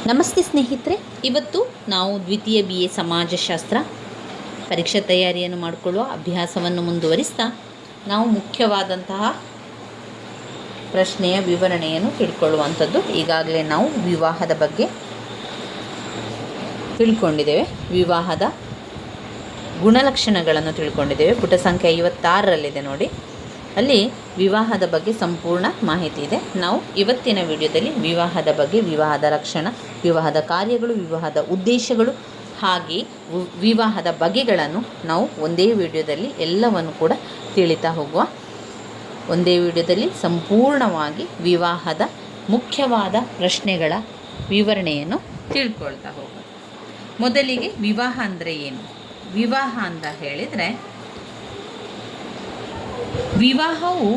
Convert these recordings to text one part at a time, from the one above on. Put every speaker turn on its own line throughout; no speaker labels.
ನಮಸ್ತೆ ಸ್ನೇಹಿತರೆ, ಇವತ್ತು ನಾವು ದ್ವಿತೀಯ BA ಸಮಾಜಶಾಸ್ತ್ರ ಪರೀಕ್ಷಾ ತಯಾರಿಯನ್ನು ಮಾಡಿಕೊಳ್ಳುವ ಅಭ್ಯಾಸವನ್ನು ಮುಂದುವರಿಸ್ತಾ ನಾವು ಮುಖ್ಯವಾದಂತಹ ಪ್ರಶ್ನೆಯ ವಿವರಣೆಯನ್ನು ತಿಳ್ಕೊಳ್ಳುವಂಥದ್ದು. ಈಗಾಗಲೇ ನಾವು ವಿವಾಹದ ಬಗ್ಗೆ ತಿಳ್ಕೊಂಡಿದ್ದೇವೆ, ವಿವಾಹದ ಗುಣಲಕ್ಷಣಗಳನ್ನು ತಿಳ್ಕೊಂಡಿದ್ದೇವೆ. ಪುಟ ಸಂಖ್ಯೆ 56ರಲ್ಲಿದೆ ನೋಡಿ, ಅಲ್ಲಿ ವಿವಾಹದ ಬಗ್ಗೆ ಸಂಪೂರ್ಣ ಮಾಹಿತಿ ಇದೆ. ನಾವು ಇವತ್ತಿನ ವಿಡಿಯೋದಲ್ಲಿ ವಿವಾಹದ ಬಗ್ಗೆ, ವಿವಾಹದ ಲಕ್ಷಣ, ವಿವಾಹದ ಕಾರ್ಯಗಳು, ವಿವಾಹದ ಉದ್ದೇಶಗಳು ಹಾಗೆ ವಿವಾಹದ ಬಗೆಗಳನ್ನು ನಾವು ಒಂದೇ ವಿಡಿಯೋದಲ್ಲಿ ಎಲ್ಲವನ್ನು ಕೂಡ ತಿಳಿತಾ ಹೋಗುವ. ಒಂದೇ ವಿಡಿಯೋದಲ್ಲಿ ಸಂಪೂರ್ಣವಾಗಿ ವಿವಾಹದ ಮುಖ್ಯವಾದ ಪ್ರಶ್ನೆಗಳ ವಿವರಣೆಯನ್ನು ತಿಳ್ಕೊಳ್ತಾ ಹೋಗುವ. ಮೊದಲಿಗೆ ವಿವಾಹ ಅಂದರೆ ಏನು? ವಿವಾಹ ಅಂತ ಹೇಳಿದರೆ, ವಿವಾಹವು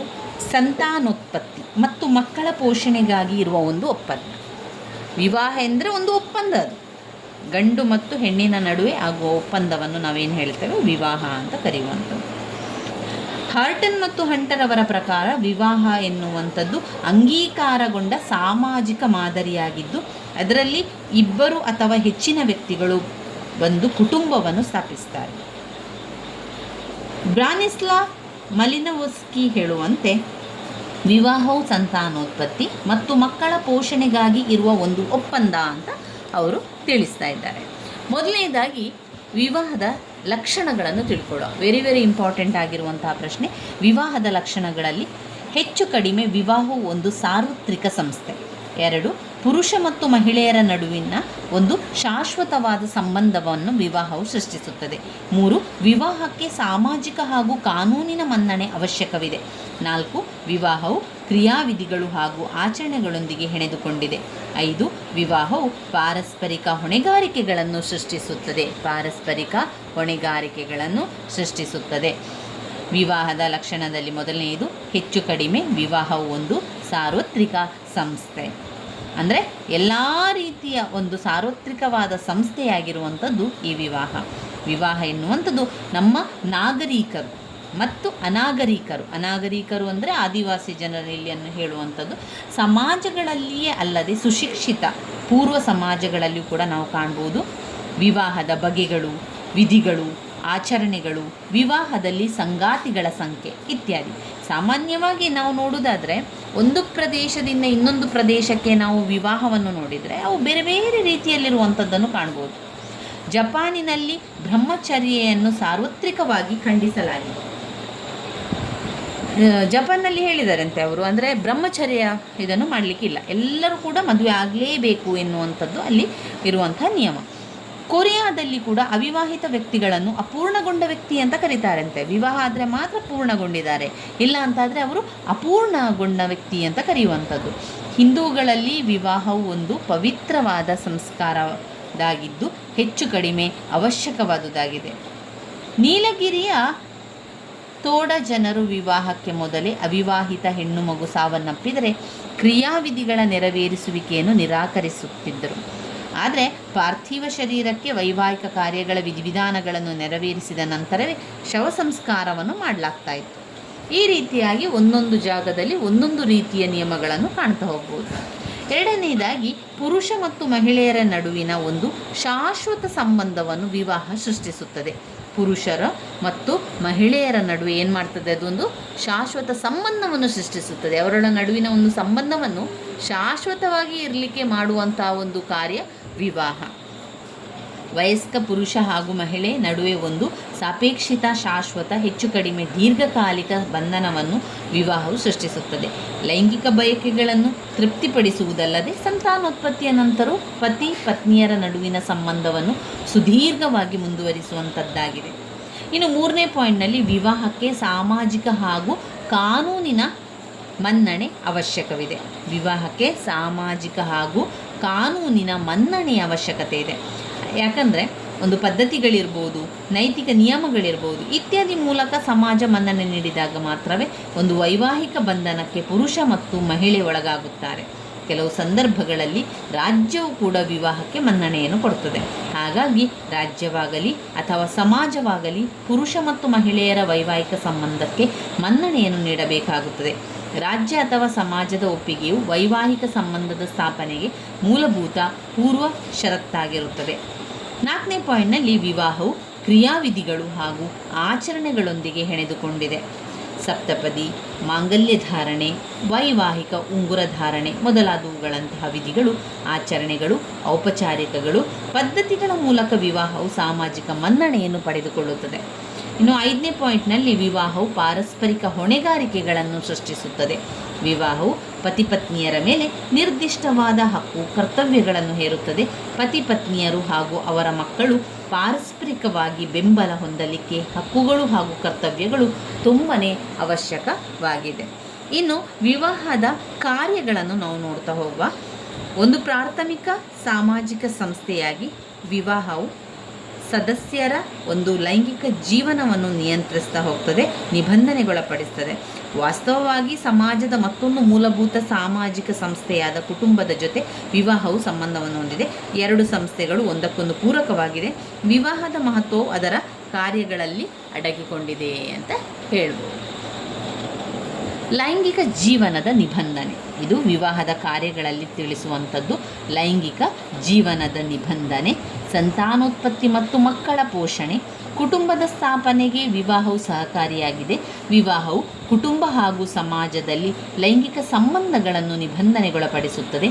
ಸಂತಾನೋತ್ಪತ್ತಿ ಮತ್ತು ಮಕ್ಕಳ ಪೋಷಣೆಗಾಗಿ ಇರುವ ಒಂದು ಒಪ್ಪಂದ. ವಿವಾಹ ಎಂದರೆ ಒಂದು ಒಪ್ಪಂದ, ಅದು ಗಂಡು ಮತ್ತು ಹೆಣ್ಣಿನ ನಡುವೆ ಆಗುವ ಒಪ್ಪಂದವನ್ನು ನಾವೇನು ಹೇಳ್ತೇವೆ, ವಿವಾಹ ಅಂತ ಕರೆಯುವಂಥದ್ದು. ಹಾರ್ಟನ್ ಮತ್ತು ಹಂಟರ್ ಅವರ ಪ್ರಕಾರ ವಿವಾಹ ಎನ್ನುವಂಥದ್ದು ಅಂಗೀಕಾರಗೊಂಡ ಸಾಮಾಜಿಕ ಮಾದರಿಯಾಗಿದ್ದು, ಅದರಲ್ಲಿ ಇಬ್ಬರು ಅಥವಾ ಹೆಚ್ಚಿನ ವ್ಯಕ್ತಿಗಳು ಬಂದು ಕುಟುಂಬವನ್ನು ಸ್ಥಾಪಿಸ್ತಾರೆ. ಬ್ರಾನಿಸ್ಲಾ ಮಲಿನೋವ್ಸ್ಕಿ ಹೇಳುವಂತೆ ವಿವಾಹವು ಸಂತಾನೋತ್ಪತ್ತಿ ಮತ್ತು ಮಕ್ಕಳ ಪೋಷಣೆಗಾಗಿ ಇರುವ ಒಂದು ಒಪ್ಪಂದ ಅಂತ ಅವರು ತಿಳಿಸ್ತಾ ಇದ್ದಾರೆ. ಮೊದಲನೇದಾಗಿ ವಿವಾಹದ ಲಕ್ಷಣಗಳನ್ನು ತಿಳ್ಕೊಳ್ಳೋ, ವೆರಿ ಇಂಪಾರ್ಟೆಂಟ್ ಆಗಿರುವಂತಹ ಪ್ರಶ್ನೆ. ವಿವಾಹದ ಲಕ್ಷಣಗಳಲ್ಲಿ ಹೆಚ್ಚು ಕಡಿಮೆ ವಿವಾಹವು ಒಂದು ಸಾರ್ವತ್ರಿಕ ಸಂಸ್ಥೆ. 2, ಪುರುಷ ಮತ್ತು ಮಹಿಳೆಯರ ನಡುವಿನ ಒಂದು ಶಾಶ್ವತವಾದ ಸಂಬಂಧವನ್ನು ವಿವಾಹವು ಸೃಷ್ಟಿಸುತ್ತದೆ. 3, ವಿವಾಹಕ್ಕೆ ಸಾಮಾಜಿಕ ಹಾಗೂ ಕಾನೂನಿನ ಮನ್ನಣೆ ಅವಶ್ಯಕವಿದೆ. 4, ವಿವಾಹವು ಕ್ರಿಯಾವಿಧಿಗಳು ಹಾಗೂ ಆಚರಣೆಗಳೊಂದಿಗೆ ಹೆಣೆದುಕೊಂಡಿದೆ. 5, ವಿವಾಹವು ಪಾರಸ್ಪರಿಕ ಹೊಣೆಗಾರಿಕೆಗಳನ್ನು ಸೃಷ್ಟಿಸುತ್ತದೆ. ವಿವಾಹದ ಲಕ್ಷಣದಲ್ಲಿ ಮೊದಲನೆಯದು, ಹೆಚ್ಚು ಕಡಿಮೆ ವಿವಾಹವು ಒಂದು ಸಾರ್ವತ್ರಿಕ ಸಂಸ್ಥೆ. ಅಂದರೆ ಎಲ್ಲ ರೀತಿಯ ಒಂದು ಸಾರ್ವತ್ರಿಕವಾದ ಸಂಸ್ಥೆಯಾಗಿರುವಂಥದ್ದು ಈ ವಿವಾಹ. ವಿವಾಹ ಎನ್ನುವಂಥದ್ದು ನಮ್ಮ ನಾಗರಿಕರು ಮತ್ತು ಅನಾಗರಿಕರು ಅಂದರೆ ಆದಿವಾಸಿ ಜನರಲ್ಲಿ ಹೇಳುವಂಥದ್ದು ಸಮಾಜಗಳಲ್ಲಿಯೇ ಅಲ್ಲದೆ ಸುಶಿಕ್ಷಿತ ಪೂರ್ವ ಸಮಾಜಗಳಲ್ಲಿಯೂ ಕೂಡ ನಾವು ಕಾಣ್ಬೋದು. ವಿವಾಹದ ಬಗೆಗಳು, ವಿಧಿಗಳು, ಆಚರಣೆಗಳು, ವಿವಾಹದಲ್ಲಿ ಸಂಗಾತಿಗಳ ಸಂಖ್ಯೆ ಇತ್ಯಾದಿ. ಸಾಮಾನ್ಯವಾಗಿ ನಾವು ನೋಡುವುದಾದರೆ ಒಂದು ಪ್ರದೇಶದಿಂದ ಇನ್ನೊಂದು ಪ್ರದೇಶಕ್ಕೆ ನಾವು ವಿವಾಹವನ್ನು ನೋಡಿದರೆ ಅವು ಬೇರೆ ಬೇರೆ ರೀತಿಯಲ್ಲಿರುವಂಥದ್ದನ್ನು ಕಾಣ್ಬೋದು. ಜಪಾನಿನಲ್ಲಿ ಬ್ರಹ್ಮಚರ್ಯೆಯನ್ನು ಸಾರ್ವತ್ರಿಕವಾಗಿ ಖಂಡಿಸಲಾಗಿದೆ. ಜಪಾನ್ನಲ್ಲಿ ಹೇಳಿದಾರಂತೆ ಅವರು, ಅಂದರೆ ಬ್ರಹ್ಮಚರ್ಯ ಇದನ್ನು ಮಾಡಲಿಕ್ಕಿಲ್ಲ, ಎಲ್ಲರೂ ಕೂಡ ಮದುವೆ ಆಗಲೇಬೇಕು ಎನ್ನುವಂಥದ್ದು ಅಲ್ಲಿ ಇರುವಂಥ ನಿಯಮ. ಕೊರಿಯಾದಲ್ಲಿ ಕೂಡ ಅವಿವಾಹಿತ ವ್ಯಕ್ತಿಗಳನ್ನು ಅಪೂರ್ಣಗೊಂಡ ವ್ಯಕ್ತಿ ಅಂತ ಕರೀತಾರಂತೆ. ವಿವಾಹ ಆದರೆ ಮಾತ್ರ ಪೂರ್ಣಗೊಂಡಿದ್ದಾರೆ, ಇಲ್ಲ ಅಂತಾದರೆ ಅವರು ಅಪೂರ್ಣಗೊಂಡ ವ್ಯಕ್ತಿ ಅಂತ ಕರೆಯುವಂಥದ್ದು. ಹಿಂದೂಗಳಲ್ಲಿ ವಿವಾಹವು ಒಂದು ಪವಿತ್ರವಾದ ಸಂಸ್ಕಾರದಾಗಿದ್ದು ಹೆಚ್ಚು ಕಡಿಮೆ ಅವಶ್ಯಕವಾದುದಾಗಿದೆ. ನೀಲಗಿರಿಯ ತೋಡ ಜನರು ವಿವಾಹಕ್ಕೆ ಮೊದಲೇ ಅವಿವಾಹಿತ ಹೆಣ್ಣು ಮಗು ಸಾವನ್ನಪ್ಪಿದರೆ ಕ್ರಿಯಾವಿಧಿಗಳ ನೆರವೇರಿಸುವಿಕೆಯನ್ನು ನಿರಾಕರಿಸುತ್ತಿದ್ದರು. ಆದರೆ ಪಾರ್ಥಿವ ಶರೀರಕ್ಕೆ ವೈವಾಹಿಕ ಕಾರ್ಯಗಳ ವಿಧಿವಿಧಾನಗಳನ್ನು ನೆರವೇರಿಸಿದ ನಂತರವೇ ಶವ ಸಂಸ್ಕಾರವನ್ನು ಮಾಡಲಾಗ್ತಾ ಇತ್ತು. ಈ ರೀತಿಯಾಗಿ ಒಂದೊಂದು ಜಾಗದಲ್ಲಿ ಒಂದೊಂದು ರೀತಿಯ ನಿಯಮಗಳನ್ನು ಕಾಣ್ತಾ ಹೋಗ್ಬೋದು. ಎರಡನೇದಾಗಿ, ಪುರುಷ ಮತ್ತು ಮಹಿಳೆಯರ ನಡುವಿನ ಒಂದು ಶಾಶ್ವತ ಸಂಬಂಧವನ್ನು ವಿವಾಹ ಸೃಷ್ಟಿಸುತ್ತದೆ. ಪುರುಷರ ಮತ್ತು ಮಹಿಳೆಯರ ನಡುವೆ ಏನು ಮಾಡ್ತದೆ, ಅದೊಂದು ಶಾಶ್ವತ ಸಂಬಂಧವನ್ನು ಸೃಷ್ಟಿಸುತ್ತದೆ. ಅವರ ನಡುವಿನ ಒಂದು ಸಂಬಂಧವನ್ನು ಶಾಶ್ವತವಾಗಿ ಇರಲಿಕ್ಕೆ ಮಾಡುವಂಥ ಒಂದು ಕಾರ್ಯ ವಿವಾಹ. ವಯಸ್ಕ ಪುರುಷ ಹಾಗೂ ಮಹಿಳೆ ನಡುವೆ ಒಂದು ಸಾಪೇಕ್ಷಿತ, ಶಾಶ್ವತ, ಹೆಚ್ಚು ಕಡಿಮೆ ದೀರ್ಘಕಾಲಿಕ ಬಂಧನವನ್ನು ವಿವಾಹವು ಸೃಷ್ಟಿಸುತ್ತದೆ. ಲೈಂಗಿಕ ಬಯಕೆಗಳನ್ನು ತೃಪ್ತಿಪಡಿಸುವುದಲ್ಲದೆ ಸಂತಾನೋತ್ಪತ್ತಿಯ ನಂತರ ಪತಿ ಪತ್ನಿಯರ ನಡುವಿನ ಸಂಬಂಧವನ್ನು ಸುದೀರ್ಘವಾಗಿ ಮುಂದುವರಿಸುವಂಥದ್ದಾಗಿದೆ. ಇನ್ನು 3ನೇ ಪಾಯಿಂಟ್ನಲ್ಲಿ, ವಿವಾಹಕ್ಕೆ ಸಾಮಾಜಿಕ ಹಾಗೂ ಕಾನೂನಿನ ಮನ್ನಣೆ ಅವಶ್ಯಕವಿದೆ. ವಿವಾಹಕ್ಕೆ ಸಾಮಾಜಿಕ ಹಾಗೂ ಕಾನೂನಿನ ಮನ್ನಣೆಯ ಅವಶ್ಯಕತೆ ಇದೆ. ಯಾಕಂದರೆ ಒಂದು ಪದ್ಧತಿಗಳಿರ್ಬೋದು, ನೈತಿಕ ನಿಯಮಗಳಿರ್ಬೋದು ಇತ್ಯಾದಿ ಮೂಲಕ ಸಮಾಜ ಮನ್ನಣೆ ನೀಡಿದಾಗ ಮಾತ್ರವೇ ಒಂದು ವೈವಾಹಿಕ ಬಂಧನಕ್ಕೆ ಪುರುಷ ಮತ್ತು ಮಹಿಳೆ ಒಳಗಾಗುತ್ತಾರೆ. ಕೆಲವು ಸಂದರ್ಭಗಳಲ್ಲಿ ರಾಜ್ಯವು ಕೂಡ ವಿವಾಹಕ್ಕೆ ಮನ್ನಣೆಯನ್ನು ಕೊಡುತ್ತದೆ. ಹಾಗಾಗಿ ರಾಜ್ಯವಾಗಲಿ ಅಥವಾ ಸಮಾಜವಾಗಲಿ ಪುರುಷ ಮತ್ತು ಮಹಿಳೆಯರ ವೈವಾಹಿಕ ಸಂಬಂಧಕ್ಕೆ ಮನ್ನಣೆಯನ್ನು ನೀಡಬೇಕಾಗುತ್ತದೆ. ರಾಜ್ಯ ಅಥವಾ ಸಮಾಜದ ಒಪ್ಪಿಗೆಯು ವೈವಾಹಿಕ ಸಂಬಂಧದ ಸ್ಥಾಪನೆಗೆ ಮೂಲಭೂತ ಪೂರ್ವ ಷರತ್ತಾಗಿರುತ್ತದೆ. 4ನೇ ಪಾಯಿಂಟ್ನಲ್ಲಿ ವಿವಾಹವು ಕ್ರಿಯಾವಿಧಿಗಳು ಹಾಗೂ ಆಚರಣೆಗಳೊಂದಿಗೆ ಹೆಣೆದುಕೊಂಡಿದೆ. ಸಪ್ತಪದಿ, ಮಾಂಗಲ್ಯ ಧಾರಣೆ, ವೈವಾಹಿಕ ಉಂಗುರ ಧಾರಣೆ ಮೊದಲಾದವುಗಳಂತಹ ವಿಧಿಗಳು, ಆಚರಣೆಗಳು, ಔಪಚಾರಿಕಗಳು, ಪದ್ಧತಿಗಳ ಮೂಲಕ ವಿವಾಹವು ಸಾಮಾಜಿಕ ಮನ್ನಣೆಯನ್ನು ಪಡೆದುಕೊಳ್ಳುತ್ತದೆ. ಇನ್ನು 5ನೇ ಪಾಯಿಂಟ್ನಲ್ಲಿ ವಿವಾಹವು ಪಾರಸ್ಪರಿಕ ಹೊಣೆಗಾರಿಕೆಗಳನ್ನು ಸೃಷ್ಟಿಸುತ್ತದೆ. ವಿವಾಹವು ಪತಿಪತ್ನಿಯರ ಮೇಲೆ ನಿರ್ದಿಷ್ಟವಾದ ಹಕ್ಕು ಕರ್ತವ್ಯಗಳನ್ನು ಹೇರುತ್ತದೆ. ಪತಿಪತ್ನಿಯರು ಹಾಗೂ ಅವರ ಮಕ್ಕಳು ಪಾರಸ್ಪರಿಕವಾಗಿ ಬೆಂಬಲ ಹೊಂದಲಿಕ್ಕೆ ಹಕ್ಕುಗಳು ಹಾಗೂ ಕರ್ತವ್ಯಗಳು ತುಂಬನೇ ಅವಶ್ಯಕವಾಗಿದೆ. ಇನ್ನು ವಿವಾಹದ ಕಾರ್ಯಗಳನ್ನು ನಾವು ನೋಡ್ತಾ ಹೋಗುವ. ಒಂದು ಪ್ರಾಥಮಿಕ ಸಾಮಾಜಿಕ ಸಂಸ್ಥೆಯಾಗಿ ವಿವಾಹವು ಸದಸ್ಯರ ಒಂದು ಲೈಂಗಿಕ ಜೀವನವನ್ನು ನಿಯಂತ್ರಿಸ್ತಾ ಹೋಗ್ತದೆ, ನಿಬಂಧನೆಗೊಳಪಡಿಸ್ತದೆ. ವಾಸ್ತವವಾಗಿ ಸಮಾಜದ ಮತ್ತೊಂದು ಮೂಲಭೂತ ಸಾಮಾಜಿಕ ಸಂಸ್ಥೆಯಾದ ಕುಟುಂಬದ ಜೊತೆ ವಿವಾಹವು ಸಂಬಂಧವನ್ನು ಹೊಂದಿದೆ. ಎರಡು ಸಂಸ್ಥೆಗಳು ಒಂದಕ್ಕೊಂದು ಪೂರಕವಾಗಿದೆ. ವಿವಾಹದ ಮಹತ್ವವು ಅದರ ಕಾರ್ಯಗಳಲ್ಲಿ ಅಡಗಿಕೊಂಡಿದೆ ಅಂತ ಹೇಳ್ಬೋದು. ಲೈಂಗಿಕ ಜೀವನದ ನಿಬಂಧನೆ, ಇದು ವಿವಾಹದ ಕಾರ್ಯಗಳಲ್ಲಿ ತಿಳಿಸುವಂಥದ್ದು. ಲೈಂಗಿಕ ಜೀವನದ ನಿಬಂಧನೆ, ಸಂತಾನೋತ್ಪತ್ತಿ ಮತ್ತು ಮಕ್ಕಳ ಪೋಷಣೆ. ಕುಟುಂಬದ ಸ್ಥಾಪನೆಗೆ ವಿವಾಹವು ಸಹಕಾರಿಯಾಗಿದೆ. ವಿವಾಹವು ಕುಟುಂಬ ಹಾಗೂ ಸಮಾಜದಲ್ಲಿ ಲೈಂಗಿಕ ಸಂಬಂಧಗಳನ್ನು ನಿಬಂಧನೆಗೊಳಪಡಿಸುತ್ತದೆ.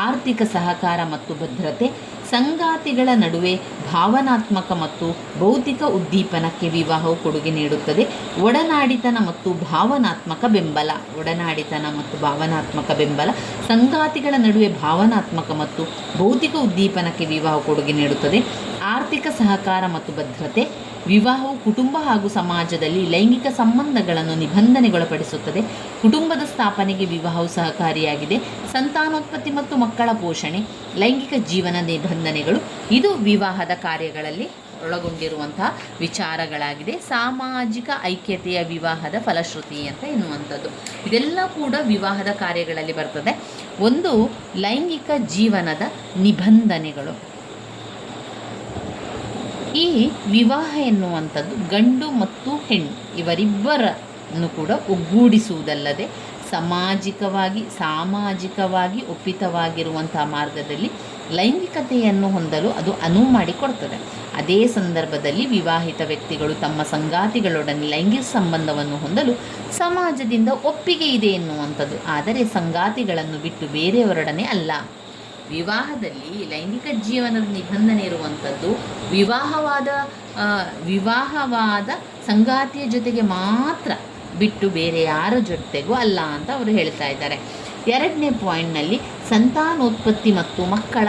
ಆರ್ಥಿಕ ಸಹಕಾರ ಮತ್ತು ಭದ್ರತೆ, ಸಂಗಾತಿಗಳ ನಡುವೆ ಭಾವನಾತ್ಮಕ ಮತ್ತು ಭೌತಿಕ ಉದ್ದೀಪನಕ್ಕೆ ವಿವಾಹವು ಕೊಡುಗೆ ನೀಡುತ್ತದೆ. ಒಡನಾಡಿತನ ಮತ್ತು ಭಾವನಾತ್ಮಕ ಬೆಂಬಲ, ಸಂಗಾತಿಗಳ ನಡುವೆ ಭಾವನಾತ್ಮಕ ಮತ್ತು ಭೌತಿಕ ಉದ್ದೀಪನಕ್ಕೆ ವಿವಾಹವು ಕೊಡುಗೆ ನೀಡುತ್ತದೆ. ಆರ್ಥಿಕ ಸಹಕಾರ ಮತ್ತು ಭದ್ರತೆ, ವಿವಾಹವು ಕುಟುಂಬ ಹಾಗೂ ಸಮಾಜದಲ್ಲಿ ಲೈಂಗಿಕ ಸಂಬಂಧಗಳನ್ನು ನಿಬಂಧನೆಗೊಳಪಡಿಸುತ್ತದೆ. ಕುಟುಂಬದ ಸ್ಥಾಪನೆಗೆ ವಿವಾಹವು ಸಹಕಾರಿಯಾಗಿದೆ. ಸಂತಾನೋತ್ಪತ್ತಿ ಮತ್ತು ಮಕ್ಕಳ ಪೋಷಣೆ, ಲೈಂಗಿಕ ಜೀವನ ನಿಬಂಧನೆಗಳು ಇದು ವಿವಾಹದ ಕಾರ್ಯಗಳಲ್ಲಿ ಒಳಗೊಂಡಿರುವಂತಹ ವಿಚಾರಗಳಾಗಿದೆ. ಸಾಮಾಜಿಕ ಐಕ್ಯತೆಯ ವಿವಾಹದ ಫಲಶ್ರುತಿ ಅಂತ ಎನ್ನುವಂಥದ್ದು ಇದೆಲ್ಲ ಕೂಡ ವಿವಾಹದ ಕಾರ್ಯಗಳಲ್ಲಿ ಬರ್ತದೆ. ಒಂದು ಲೈಂಗಿಕ ಜೀವನದ ನಿಬಂಧನೆಗಳು. ಈ ವಿವಾಹ ಎನ್ನುವಂಥದ್ದು ಗಂಡು ಮತ್ತು ಹೆಣ್ಣು ಇವರಿಬ್ಬರನ್ನು ಕೂಡ ಒಗ್ಗೂಡಿಸುವುದಲ್ಲದೆ ಸಾಮಾಜಿಕವಾಗಿ ಒಪ್ಪಿತವಾಗಿರುವಂತಹ ಮಾರ್ಗದಲ್ಲಿ ಲೈಂಗಿಕತೆಯನ್ನು ಹೊಂದಲು ಅದು ಅನುವು ಮಾಡಿಕೊಡ್ತದೆ. ಅದೇ ಸಂದರ್ಭದಲ್ಲಿ ವಿವಾಹಿತ ವ್ಯಕ್ತಿಗಳು ತಮ್ಮ ಸಂಗಾತಿಗಳೊಡನೆ ಲೈಂಗಿಕ ಸಂಬಂಧವನ್ನು ಹೊಂದಲು ಸಮಾಜದಿಂದ ಒಪ್ಪಿಗೆ ಇದೆ ಎನ್ನುವಂಥದ್ದು. ಆದರೆ ಸಂಗಾತಿಗಳನ್ನು ಬಿಟ್ಟು ಬೇರೆಯವರೊಡನೆ ಅಲ್ಲ. ವಿವಾಹದಲ್ಲಿ ಲೈಂಗಿಕ ಜೀವನದ ನಿಬಂಧನೆ ಇರುವಂಥದ್ದು ವಿವಾಹವಾದ ಸಂಗಾತಿಯ ಜೊತೆಗೆ ಮಾತ್ರ, ಬಿಟ್ಟು ಬೇರೆ ಯಾರ ಜೊತೆಗೂ ಅಲ್ಲ ಅಂತ ಅವರು ಹೇಳ್ತಾ ಇದ್ದಾರೆ. 2ನೇ ಪಾಯಿಂಟ್ನಲ್ಲಿ ಸಂತಾನೋತ್ಪತ್ತಿ ಮತ್ತು ಮಕ್ಕಳ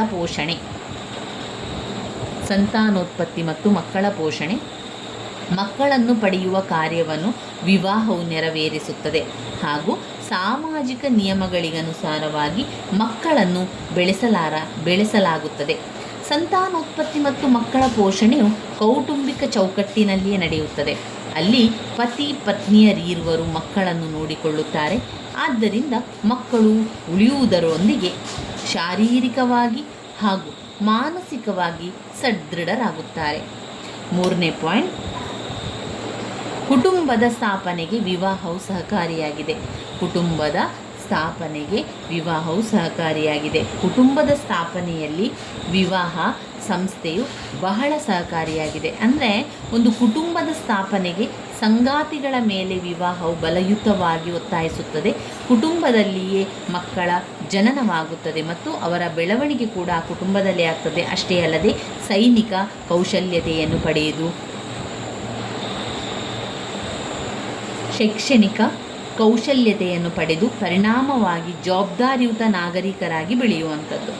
ಪೋಷಣೆ, ಮಕ್ಕಳನ್ನು ಪಡೆಯುವ ಕಾರ್ಯವನ್ನು ವಿವಾಹವು ನೆರವೇರಿಸುತ್ತದೆ ಹಾಗೂ ಸಾಮಾಜಿಕ ನಿಯಮಗಳಿಗನುಸಾರವಾಗಿ ಮಕ್ಕಳನ್ನು ಬೆಳೆಸಲಾಗುತ್ತದೆ. ಸಂತಾನೋತ್ಪತ್ತಿ ಮತ್ತು ಮಕ್ಕಳ ಪೋಷಣೆಯು ಕೌಟುಂಬಿಕ ಚೌಕಟ್ಟಿನಲ್ಲಿಯೇ ನಡೆಯುತ್ತದೆ. ಅಲ್ಲಿ ಪತಿ ಪತ್ನಿಯರಿರುವರು ಮಕ್ಕಳನ್ನು ನೋಡಿಕೊಳ್ಳುತ್ತಾರೆ. ಆದ್ದರಿಂದ ಮಕ್ಕಳು ಉಳಿಯುವುದರೊಂದಿಗೆ ಶಾರೀರಿಕವಾಗಿ ಹಾಗೂ ಮಾನಸಿಕವಾಗಿ ಸದೃಢರಾಗುತ್ತಾರೆ. 3ನೇ ಪಾಯಿಂಟ್, ಕುಟುಂಬದ ಸ್ಥಾಪನೆಗೆ ವಿವಾಹವು ಸಹಕಾರಿಯಾಗಿದೆ. ಕುಟುಂಬದ ಸ್ಥಾಪನೆಯಲ್ಲಿ ವಿವಾಹ ಸಂಸ್ಥೆಯು ಬಹಳ ಸಹಕಾರಿಯಾಗಿದೆ. ಅಂದರೆ ಒಂದು ಕುಟುಂಬದ ಸ್ಥಾಪನೆಗೆ ಸಂಗಾತಿಗಳ ಮೇಲೆ ವಿವಾಹವು ಬಲಯುತವಾಗಿ ಒತ್ತಾಯಿಸುತ್ತದೆ. ಕುಟುಂಬದಲ್ಲಿಯೇ ಮಕ್ಕಳ ಜನನವಾಗುತ್ತದೆ ಮತ್ತು ಅವರ ಬೆಳವಣಿಗೆ ಕೂಡ ಆ ಕುಟುಂಬದಲ್ಲೇ ಆಗ್ತದೆ. ಅಷ್ಟೇ ಅಲ್ಲದೆ ಸೈನಿಕ ಕೌಶಲ್ಯತೆಯನ್ನು ಪಡೆಯುವುದು, ಶೈಕ್ಷಣಿಕ ಕೌಶಲ್ಯತೆಯನ್ನು ಪಡೆದು ಪರಿಣಾಮವಾಗಿ ಜವಾಬ್ದಾರಿಯುತ ನಾಗರಿಕರಾಗಿ ಬೆಳೆಯುವಂಥದ್ದು.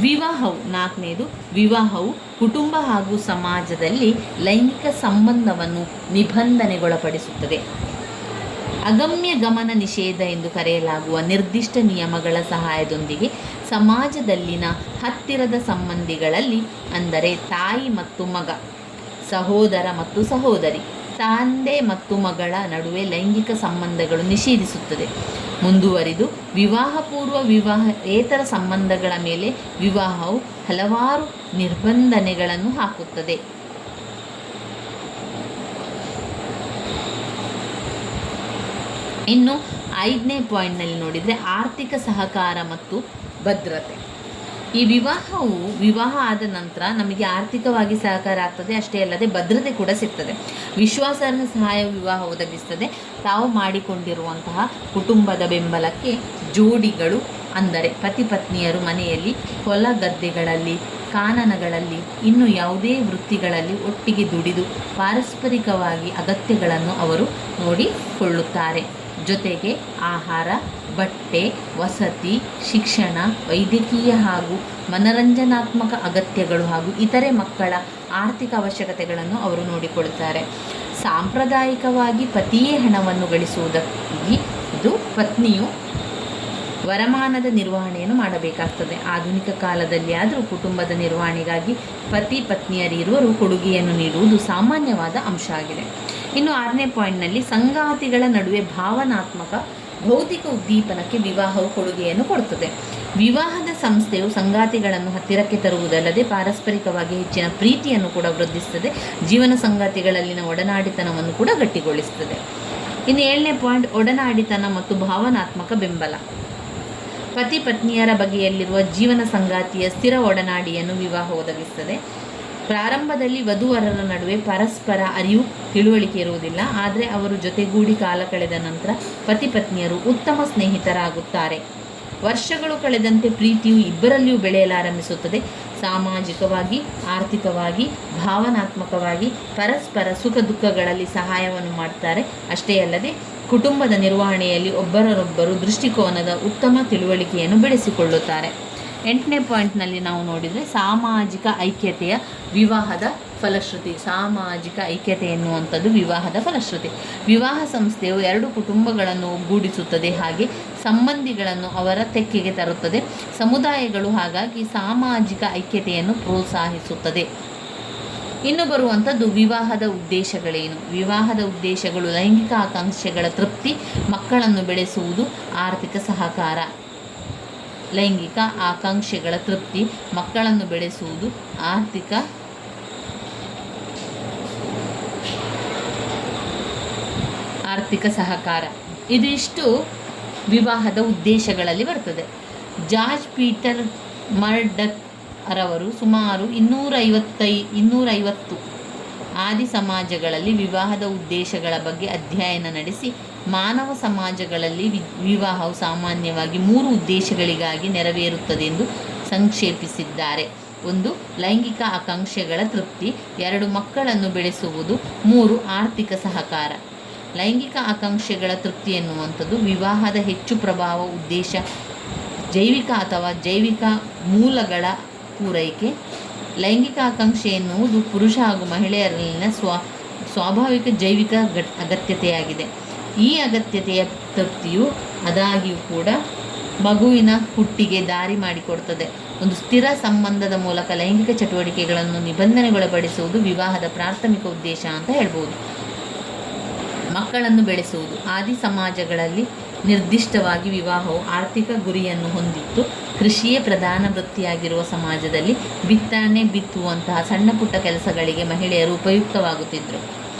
ವಿವಾಹವು 4ನೇದು, ವಿವಾಹವು ಕುಟುಂಬ ಹಾಗೂ ಸಮಾಜದಲ್ಲಿ ಲೈಂಗಿಕ ಸಂಬಂಧವನ್ನು ನಿಬಂಧನೆಗೊಳಪಡಿಸುತ್ತದೆ. ಅಗಮ್ಯ ಗಮನ ನಿಷೇಧ ಎಂದು ಕರೆಯಲಾಗುವ ನಿರ್ದಿಷ್ಟ ನಿಯಮಗಳ ಸಹಾಯದೊಂದಿಗೆ ಸಮಾಜದಲ್ಲಿನ ಹತ್ತಿರದ ಸಂಬಂಧಿಗಳಲ್ಲಿ, ಅಂದರೆ ತಾಯಿ ಮತ್ತು ಮಗ, ಸಹೋದರ ಮತ್ತು ಸಹೋದರಿ, ತಂದೆ ಮತ್ತು ಮಗಳ ನಡುವೆ ಲೈಂಗಿಕ ಸಂಬಂಧಗಳು ನಿಷೇಧಿಸುತ್ತದೆ. ಮುಂದುವರಿದು ವಿವಾಹಪೂರ್ವ ವಿವಾಹೇತರ ಸಂಬಂಧಗಳ ಮೇಲೆ ವಿವಾಹವು ಹಲವಾರು ನಿರ್ಬಂಧನೆಗಳನ್ನು ಹಾಕುತ್ತದೆ. ಇನ್ನು 5ನೇ ಪಾಯಿಂಟ್ನಲ್ಲಿ ನೋಡಿದರೆ ಆರ್ಥಿಕ ಸಹಕಾರ ಮತ್ತು ಭದ್ರತೆ. ಈ ವಿವಾಹ ಆದ ನಂತರ ನಮಗೆ ಆರ್ಥಿಕವಾಗಿ ಸಹಕಾರ ಆಗ್ತದೆ, ಅಷ್ಟೇ ಅಲ್ಲದೆ ಭದ್ರತೆ ಕೂಡ ಸಿಗ್ತದೆ. ವಿಶ್ವಾಸಾರ್ಹ ಸಹಾಯ ವಿವಾಹ ಒದಗಿಸ್ತದೆ. ತಾವು ಮಾಡಿಕೊಂಡಿರುವಂತಹ ಕುಟುಂಬದ ಬೆಂಬಲಕ್ಕೆ ಜೋಡಿಗಳು, ಅಂದರೆ ಪತಿ ಪತ್ನಿಯರು ಮನೆಯಲ್ಲಿ ಹೊಲ ಗದ್ದೆಗಳಲ್ಲಿ, ಕಾನನಗಳಲ್ಲಿ, ಇನ್ನು ಯಾವುದೇ ವೃತ್ತಿಗಳಲ್ಲಿ ಒಟ್ಟಿಗೆ ದುಡಿದು ಪಾರಸ್ಪರಿಕವಾಗಿ ಅಗತ್ಯಗಳನ್ನು ಅವರು ನೋಡಿಕೊಳ್ಳುತ್ತಾರೆ. ಜೊತೆಗೆ ಆಹಾರ, ಬಟ್ಟೆ, ವಸತಿ, ಶಿಕ್ಷಣ, ವೈದ್ಯಕೀಯ ಹಾಗೂ ಮನರಂಜನಾತ್ಮಕ ಅಗತ್ಯಗಳು ಹಾಗೂ ಇತರೆ ಮಕ್ಕಳ ಆರ್ಥಿಕ ಅವಶ್ಯಕತೆಗಳನ್ನು ಅವರು ನೋಡಿಕೊಳ್ಳುತ್ತಾರೆ. ಸಾಂಪ್ರದಾಯಿಕವಾಗಿ ಪತಿಯೇ ಹಣವನ್ನು ಗಳಿಸುವುದಾಗಿ ಇದು ಪತ್ನಿಯು ವರಮಾನದ ನಿರ್ವಹಣೆಯನ್ನು ಮಾಡಬೇಕಾಗ್ತದೆ. ಆಧುನಿಕ ಕಾಲದಲ್ಲಿ ಆದರೂ ಕುಟುಂಬದ ನಿರ್ವಹಣೆಗಾಗಿ ಪತಿ ಪತ್ನಿಯರಿರುವರು ಕೊಡುಗೆಯನ್ನು ನೀಡುವುದು ಸಾಮಾನ್ಯವಾದ ಅಂಶ ಆಗಿದೆ. ಇನ್ನು 6ನೇ ಪಾಯಿಂಟ್ನಲ್ಲಿ ಸಂಗಾತಿಗಳ ನಡುವೆ ಭಾವನಾತ್ಮಕ ಭೌತಿಕ ಉದ್ದೀಪನಕ್ಕೆ ವಿವಾಹವು ಕೊಡುಗೆಯನ್ನು ಕೊಡುತ್ತದೆ. ವಿವಾಹದ ಸಂಸ್ಥೆಯು ಸಂಗಾತಿಗಳನ್ನು ಹತ್ತಿರಕ್ಕೆ ತರುವುದಲ್ಲದೆ ಪಾರಸ್ಪರಿಕವಾಗಿ ಹೆಚ್ಚಿನ ಪ್ರೀತಿಯನ್ನು ಕೂಡ ವೃದ್ಧಿಸುತ್ತದೆ. ಜೀವನ ಸಂಗಾತಿಗಳಲ್ಲಿನ ಒಡನಾಡಿತನವನ್ನು ಕೂಡ ಗಟ್ಟಿಗೊಳಿಸುತ್ತದೆ. ಇನ್ನು 7ನೇ ಪಾಯಿಂಟ್ ಒಡನಾಡಿತನ ಮತ್ತು ಭಾವನಾತ್ಮಕ ಬೆಂಬಲ. ಪತಿ ಪತ್ನಿಯರ ಬಗೆಯಲ್ಲಿರುವ ಜೀವನ ಸಂಗಾತಿಯ ಸ್ಥಿರ ಒಡನಾಡಿಯನ್ನು ವಿವಾಹ ಒದಗಿಸುತ್ತದೆ. ಪ್ರಾರಂಭದಲ್ಲಿ ವಧುವರರ ನಡುವೆ ಪರಸ್ಪರ ಅರಿವು ತಿಳುವಳಿಕೆ ಇರುವುದಿಲ್ಲ. ಆದರೆ ಅವರು ಜೊತೆಗೂಡಿ ಕಾಲ ಕಳೆದ ನಂತರ ಪತಿ ಪತ್ನಿಯರು ಉತ್ತಮ ಸ್ನೇಹಿತರಾಗುತ್ತಾರೆ. ವರ್ಷಗಳು ಕಳೆದಂತೆ ಪ್ರೀತಿಯು ಇಬ್ಬರಲ್ಲಿಯೂ ಬೆಳೆಯಲಾರಂಭಿಸುತ್ತದೆ. ಸಾಮಾಜಿಕವಾಗಿ, ಆರ್ಥಿಕವಾಗಿ, ಭಾವನಾತ್ಮಕವಾಗಿ ಪರಸ್ಪರ ಸುಖ ದುಃಖಗಳಲ್ಲಿ ಸಹಾಯವನ್ನು ಮಾಡ್ತಾರೆ. ಅಷ್ಟೇ ಅಲ್ಲದೆ ಕುಟುಂಬದ ನಿರ್ವಹಣೆಯಲ್ಲಿ ಒಬ್ಬರೊಬ್ಬರು ದೃಷ್ಟಿಕೋನದ ಉತ್ತಮ ತಿಳುವಳಿಕೆಯನ್ನು ಬೆಳೆಸಿಕೊಳ್ಳುತ್ತಾರೆ. 8ನೇ ಪಾಯಿಂಟ್ನಲ್ಲಿ ನಾವು ನೋಡಿದರೆ ಸಾಮಾಜಿಕ ಐಕ್ಯತೆಯ ವಿವಾಹದ ಫಲಶ್ರುತಿ. ಸಾಮಾಜಿಕ ಐಕ್ಯತೆ ಎನ್ನುವಂಥದ್ದು ವಿವಾಹದ ಫಲಶ್ರುತಿ. ವಿವಾಹ ಸಂಸ್ಥೆಯು ಎರಡು ಕುಟುಂಬಗಳನ್ನು ಒಗ್ಗೂಡಿಸುತ್ತದೆ, ಹಾಗೆ ಸಂಬಂಧಿಗಳನ್ನು ಅವರ ತೆಕ್ಕೆಗೆ ತರುತ್ತದೆ. ಸಮುದಾಯಗಳು ಹಾಗಾಗಿ ಸಾಮಾಜಿಕ ಐಕ್ಯತೆಯನ್ನು ಪ್ರೋತ್ಸಾಹಿಸುತ್ತದೆ. ಇನ್ನು ಬರುವಂಥದ್ದು ವಿವಾಹದ ಉದ್ದೇಶಗಳೇನು? ವಿವಾಹದ ಉದ್ದೇಶಗಳು ಲೈಂಗಿಕ ಆಕಾಂಕ್ಷೆಗಳ ತೃಪ್ತಿ, ಮಕ್ಕಳನ್ನು ಬೆಳೆಸುವುದು, ಆರ್ಥಿಕ ಸಹಕಾರ. ಲೈಂಗಿಕ ಆಕಾಂಕ್ಷೆಗಳ ತೃಪ್ತಿ, ಮಕ್ಕಳನ್ನು ಬೆಳೆಸುವುದು, ಆರ್ಥಿಕ ಸಹಕಾರ. ಇದಿಷ್ಟು ವಿವಾಹದ ಉದ್ದೇಶಗಳಲ್ಲಿ ಬರ್ತದೆ. ಜಾರ್ಜ್ ಪೀಟರ್ ಮರ್ಡಕ್ ರವರು ಸುಮಾರು 250 ಆದಿ ಸಮಾಜಗಳಲ್ಲಿ ವಿವಾಹದ ಉದ್ದೇಶಗಳ ಬಗ್ಗೆ ಅಧ್ಯಯನ ನಡೆಸಿ ಮಾನವ ಸಮಾಜಗಳಲ್ಲಿ ವಿವಾಹವು ಸಾಮಾನ್ಯವಾಗಿ 3 ಉದ್ದೇಶಗಳಿಗಾಗಿ ನೆರವೇರುತ್ತದೆ ಎಂದು ಸಂಕ್ಷೇಪಿಸಿದ್ದಾರೆ. 1. ಲೈಂಗಿಕ ಆಕಾಂಕ್ಷೆಗಳ ತೃಪ್ತಿ, 2. ಮಕ್ಕಳನ್ನು ಬೆಳೆಸುವುದು, 3. ಆರ್ಥಿಕ ಸಹಕಾರ. ಲೈಂಗಿಕ ಆಕಾಂಕ್ಷೆಗಳ ತೃಪ್ತಿ ಎನ್ನುವಂಥದ್ದು ವಿವಾಹದ ಹೆಚ್ಚು ಪ್ರಭಾವ ಉದ್ದೇಶ ಜೈವಿಕ ಅಥವಾ ಜೈವಿಕ ಮೂಲಗಳ ಪೂರೈಕೆ. ಲೈಂಗಿಕ ಆಕಾಂಕ್ಷೆ ಎನ್ನುವುದು ಪುರುಷ ಹಾಗೂ ಮಹಿಳೆಯರಲ್ಲಿನ ಸ್ವಾಭಾವಿಕ ಜೈವಿಕ ಅಗತ್ಯತೆಯಾಗಿದೆ. ಈ ಅಗತ್ಯತೆಯ ತೃಪ್ತಿಯು ಆದಾಗ್ಯೂ ಕೂಡ ಮಗುವಿನ ಹುಟ್ಟಿಗೆ ದಾರಿ ಮಾಡಿಕೊಡುತ್ತದೆ. ಒಂದು ಸ್ಥಿರ ಸಂಬಂಧದ ಮೂಲಕ ಲೈಂಗಿಕ ಚಟುವಟಿಕೆಗಳನ್ನು ನಿಬಂಧನೆಗೊಳಪಡಿಸುವುದು ವಿವಾಹದ ಪ್ರಾಥಮಿಕ ಉದ್ದೇಶ ಅಂತ ಹೇಳ್ಬೋದು. ಮಕ್ಕಳನ್ನು ಬೆಳೆಸುವುದು. ಆದಿ ಸಮಾಜಗಳಲ್ಲಿ ನಿರ್ದಿಷ್ಟವಾಗಿ ವಿವಾಹವು ಆರ್ಥಿಕ ಗುರಿಯನ್ನು ಹೊಂದಿತ್ತು. ಕೃಷಿಯೇ ಪ್ರಧಾನ ವೃತ್ತಿಯಾಗಿರುವ ಸಮಾಜದಲ್ಲಿ ಬಿತ್ತನೆ ಬಿತ್ತುವಂತಹ ಸಣ್ಣ ಪುಟ್ಟ ಕೆಲಸಗಳಿಗೆ ಮಹಿಳೆಯರು ಉಪಯುಕ್ತವಾಗುತ್ತಿದ್ದರು.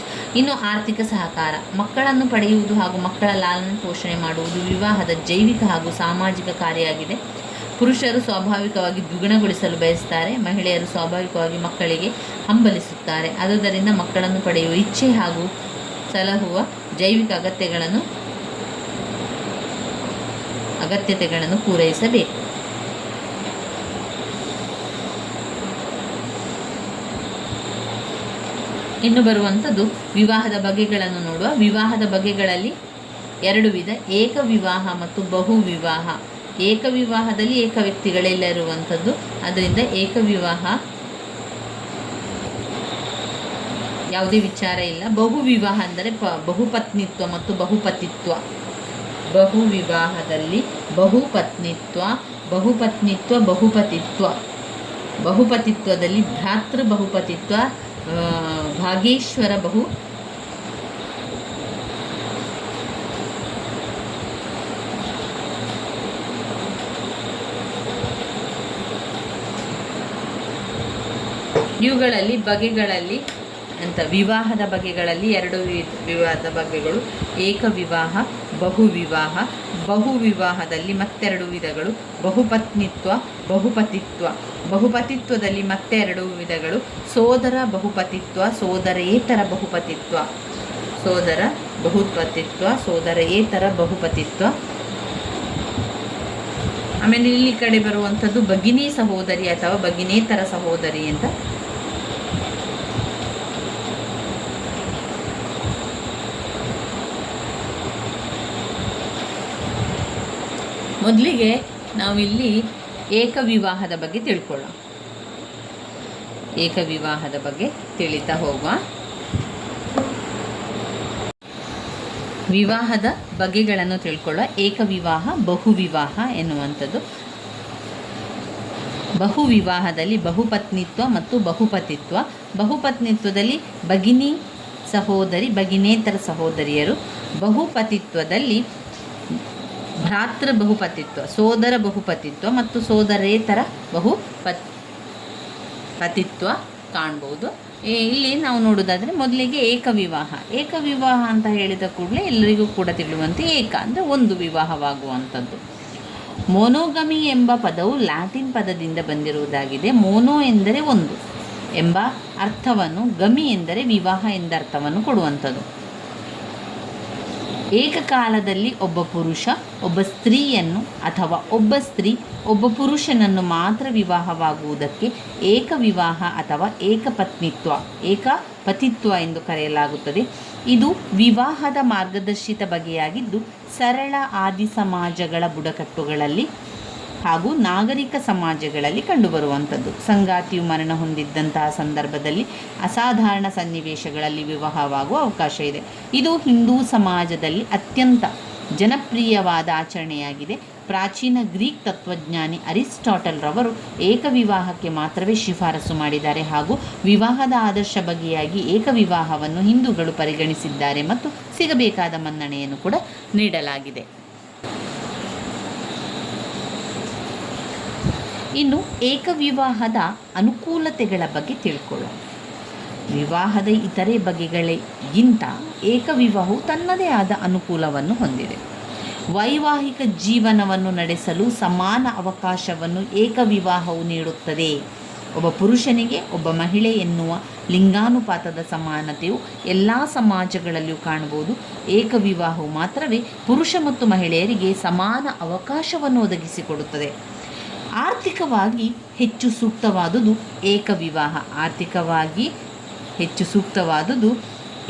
ಇನ್ನು ಆರ್ಥಿಕ ಸಹಕಾರ, ಮಕ್ಕಳನ್ನು ಪಡೆಯುವುದು ಹಾಗೂ ಮಕ್ಕಳ ಲಾಲನೆ ಪೋಷಣೆ ಮಾಡುವುದು ವಿವಾಹದ ಜೈವಿಕ ಹಾಗೂ ಸಾಮಾಜಿಕ ಕಾರ್ಯವಾಗಿದೆ. ಪುರುಷರು ಸ್ವಾಭಾವಿಕವಾಗಿ ದ್ವಿಗುಣಗೊಳಿಸಲು ಬಯಸುತ್ತಾರೆ, ಮಹಿಳೆಯರು ಸ್ವಾಭಾವಿಕವಾಗಿ ಮಕ್ಕಳಿಗೆ ಹಂಬಲಿಸುತ್ತಾರೆ. ಆದುದರಿಂದ ಮಕ್ಕಳನ್ನು ಪಡೆಯುವ ಇಚ್ಛೆ ಹಾಗೂ ಸಲಹುವ ಜೈವಿಕ ಅಗತ್ಯತೆಗಳನ್ನು ಪೂರೈಸಬೇಕು. ಇನ್ನು ಬರುವಂಥದ್ದು ವಿವಾಹದ ಬಗೆಗಳನ್ನು ನೋಡುವ. ವಿವಾಹದ ಬಗೆಗಳಲ್ಲಿ 2 ವಿಧ: ಏಕ ವಿವಾಹ ಮತ್ತು ಬಹು ವಿವಾಹ. ಏಕ ವಿವಾಹದಲ್ಲಿ ಏಕ ವ್ಯಕ್ತಿಗಳೆಲ್ಲ ಇರುವಂಥದ್ದು, ಅದರಿಂದ ಏಕ ವಿವಾಹ ಯಾವುದೇ ವಿಚಾರ ಇಲ್ಲ. ಬಹು ವಿವಾಹ ಅಂದರೆ ಬಹುಪತ್ನಿತ್ವ ಮತ್ತು ಬಹುಪತಿತ್ವ. ಬಹು ವಿವಾಹದಲ್ಲಿ ಬಹುಪತ್ನಿತ್ವ, ಬಹುಪತಿತ್ವ. ಬಹುಪತಿತ್ವದಲ್ಲಿ ಭ್ರಾತೃ ಬಹುಪತಿತ್ವ, ಭಾಗೇಶ್ವರ ಇವುಗಳಲ್ಲಿ ಬಗೆಗಳಲ್ಲಿ ವಿವಾಹದ ಬಗೆಗಳಲ್ಲಿ 2 ವಿವಾಹದ ಬಗೆಗಳು: ಏಕ ವಿವಾಹ, ಬಹುವಿವಾಹ. ಬಹುವಿವಾಹದಲ್ಲಿ ಮತ್ತೆರಡು ವಿಧಗಳು: ಬಹುಪತ್ನಿತ್ವ, ಬಹುಪತಿತ್ವ. ಬಹುಪತಿತ್ವದಲ್ಲಿ ಮತ್ತೆರಡು ವಿಧಗಳು: ಸೋದರ ಬಹುಪತಿತ್ವ, ಸೋದರೇತರ ಬಹುಪತಿತ್ವ. ಸೋದರ ಬಹುಪತಿತ್ವ, ಸೋದರೇತರ ಬಹುಪತಿತ್ವ. ಆಮೇಲೆ ಇಲ್ಲಿ ಕಡೆ ಬರುವಂಥದ್ದು ಭಗಿನಿ ಸಹೋದರಿ ಅಥವಾ ಭಗಿನೇತರ ಸಹೋದರಿ ಅಂತ. ಮೊದಲಿಗೆ ನಾವಿಲ್ಲಿ ಏಕವಿವಾಹದ ಬಗ್ಗೆ ತಿಳ್ಕೊಳ್ಳೋಣ. ಏಕವಿವಾಹದ ಬಗ್ಗೆ ತಿಳಿತಾ ಹೋಗುವ. ವಿವಾಹದ ಬಗೆಗಳನ್ನು ತಿಳ್ಕೊಳ್ಳೋ. ಏಕವಿವಾಹ, ಬಹುವಿವಾಹ ಎನ್ನುವಂಥದ್ದು. ಬಹುವಿವಾಹದಲ್ಲಿ ಬಹುಪತ್ನಿತ್ವ ಮತ್ತು ಬಹುಪತಿತ್ವ. ಬಹುಪತ್ನಿತ್ವದಲ್ಲಿ ಭಗಿನಿ ಸಹೋದರಿ, ಭಗಿನೇತರ ಸಹೋದರಿಯರು. ಬಹುಪತಿತ್ವದಲ್ಲಿ ಭ್ರಾತೃ ಬಹುಪತಿತ್ವ, ಸೋದರ ಬಹುಪತಿತ್ವ ಮತ್ತು ಸೋದರೇತರ ಪತಿತ್ವ ಕಾಣ್ಬೋದು. ಇಲ್ಲಿ ನಾವು ನೋಡೋದಾದರೆ ಮೊದಲಿಗೆ ಏಕವಿವಾಹ. ಏಕವಿವಾಹ ಅಂತ ಹೇಳಿದ ಕೂಡಲೇ ಎಲ್ಲರಿಗೂ ಕೂಡ ತಿಳಿಯುವಂತೆ ಏಕ ಅಂದರೆ ಒಂದು ವಿವಾಹವಾಗುವಂಥದ್ದು. ಮೋನೋಗಮಿ ಎಂಬ ಪದವು ಲ್ಯಾಟಿನ್ ಪದದಿಂದ ಬಂದಿರುವುದಾಗಿದೆ. ಮೋನೋ ಎಂದರೆ ಒಂದು ಎಂಬ ಅರ್ಥವನ್ನು, ಗಮಿ ಎಂದರೆ ವಿವಾಹ ಎಂದ ಅರ್ಥವನ್ನು ಕೊಡುವಂಥದ್ದು. ಏಕಕಾಲದಲ್ಲಿ ಒಬ್ಬ ಪುರುಷ ಒಬ್ಬ ಸ್ತ್ರೀಯನ್ನು ಅಥವಾ ಒಬ್ಬ ಸ್ತ್ರೀ ಒಬ್ಬ ಪುರುಷನನ್ನು ಮಾತ್ರ ವಿವಾಹವಾಗುವುದಕ್ಕೆ ಏಕವಿವಾಹ ಅಥವಾ ಏಕಪತ್ನಿತ್ವ, ಏಕಪತಿತ್ವ ಎಂದು ಕರೆಯಲಾಗುತ್ತದೆ. ಇದು ವಿವಾಹದ ಮಾರ್ಗದರ್ಶಿತ ಬಗೆಯಾಗಿದ್ದು ಸರಳ ಆದಿ ಸಮಾಜಗಳ ಬುಡಕಟ್ಟುಗಳಲ್ಲಿ ಹಾಗೂ ನಾಗರಿಕ ಸಮಾಜಗಳಲ್ಲಿ ಕಂಡುಬರುವಂಥದ್ದು. ಸಂಗಾತಿಯು ಮರಣ ಹೊಂದಿದ್ದಂತಹ ಸಂದರ್ಭದಲ್ಲಿ ಅಸಾಧಾರಣ ಸನ್ನಿವೇಶಗಳಲ್ಲಿ ವಿವಾಹವಾಗುವ ಅವಕಾಶ ಇದೆ. ಇದು ಹಿಂದೂ ಸಮಾಜದಲ್ಲಿ ಅತ್ಯಂತ ಜನಪ್ರಿಯವಾದ ಆಚರಣೆಯಾಗಿದೆ. ಪ್ರಾಚೀನ ಗ್ರೀಕ್ ತತ್ವಜ್ಞಾನಿ ಅರಿಸ್ಟಾಟಲ್ ರವರು ಏಕವಿವಾಹಕ್ಕೆ ಮಾತ್ರವೇ ಶಿಫಾರಸು ಮಾಡಿದ್ದಾರೆ ಹಾಗೂ ವಿವಾಹದ ಆದರ್ಶ ಬಗೆಯಾಗಿ ಏಕವಿವಾಹವನ್ನು ಹಿಂದೂಗಳು ಪರಿಗಣಿಸಿದ್ದಾರೆ ಮತ್ತು ಸಿಗಬೇಕಾದ ಮನ್ನಣೆಯನ್ನು ಕೂಡ ನೀಡಲಾಗಿದೆ. ಇನ್ನು ಏಕವಿವಾಹದ ಅನುಕೂಲತೆಗಳ ಬಗ್ಗೆ ತಿಳ್ಕೊಳ್ಳೋಣ. ವಿವಾಹದ ಇತರೆ ಬಗೆಗಳಿಗಿಂತ ಏಕವಿವಾಹವು ತನ್ನದೇ ಆದ ಅನುಕೂಲವನ್ನು ಹೊಂದಿದೆ. ವೈವಾಹಿಕ ಜೀವನವನ್ನು ನಡೆಸಲು ಸಮಾನ ಅವಕಾಶವನ್ನು ಏಕವಿವಾಹವು ನೀಡುತ್ತದೆ. ಒಬ್ಬ ಪುರುಷನಿಗೆ ಒಬ್ಬ ಮಹಿಳೆ ಎನ್ನುವ ಲಿಂಗಾನುಪಾತದ ಸಮಾನತೆಯು ಎಲ್ಲ ಸಮಾಜಗಳಲ್ಲಿಯೂ ಕಾಣಬಹುದು. ಏಕವಿವಾಹವು ಮಾತ್ರವೇ ಪುರುಷ ಮತ್ತು ಮಹಿಳೆಯರಿಗೆ ಸಮಾನ ಅವಕಾಶವನ್ನು ಒದಗಿಸಿಕೊಡುತ್ತದೆ. ಆರ್ಥಿಕವಾಗಿ ಹೆಚ್ಚು ಸೂಕ್ತವಾದುದು ಏಕವಿವಾಹ. ಆರ್ಥಿಕವಾಗಿ ಹೆಚ್ಚು ಸೂಕ್ತವಾದುದು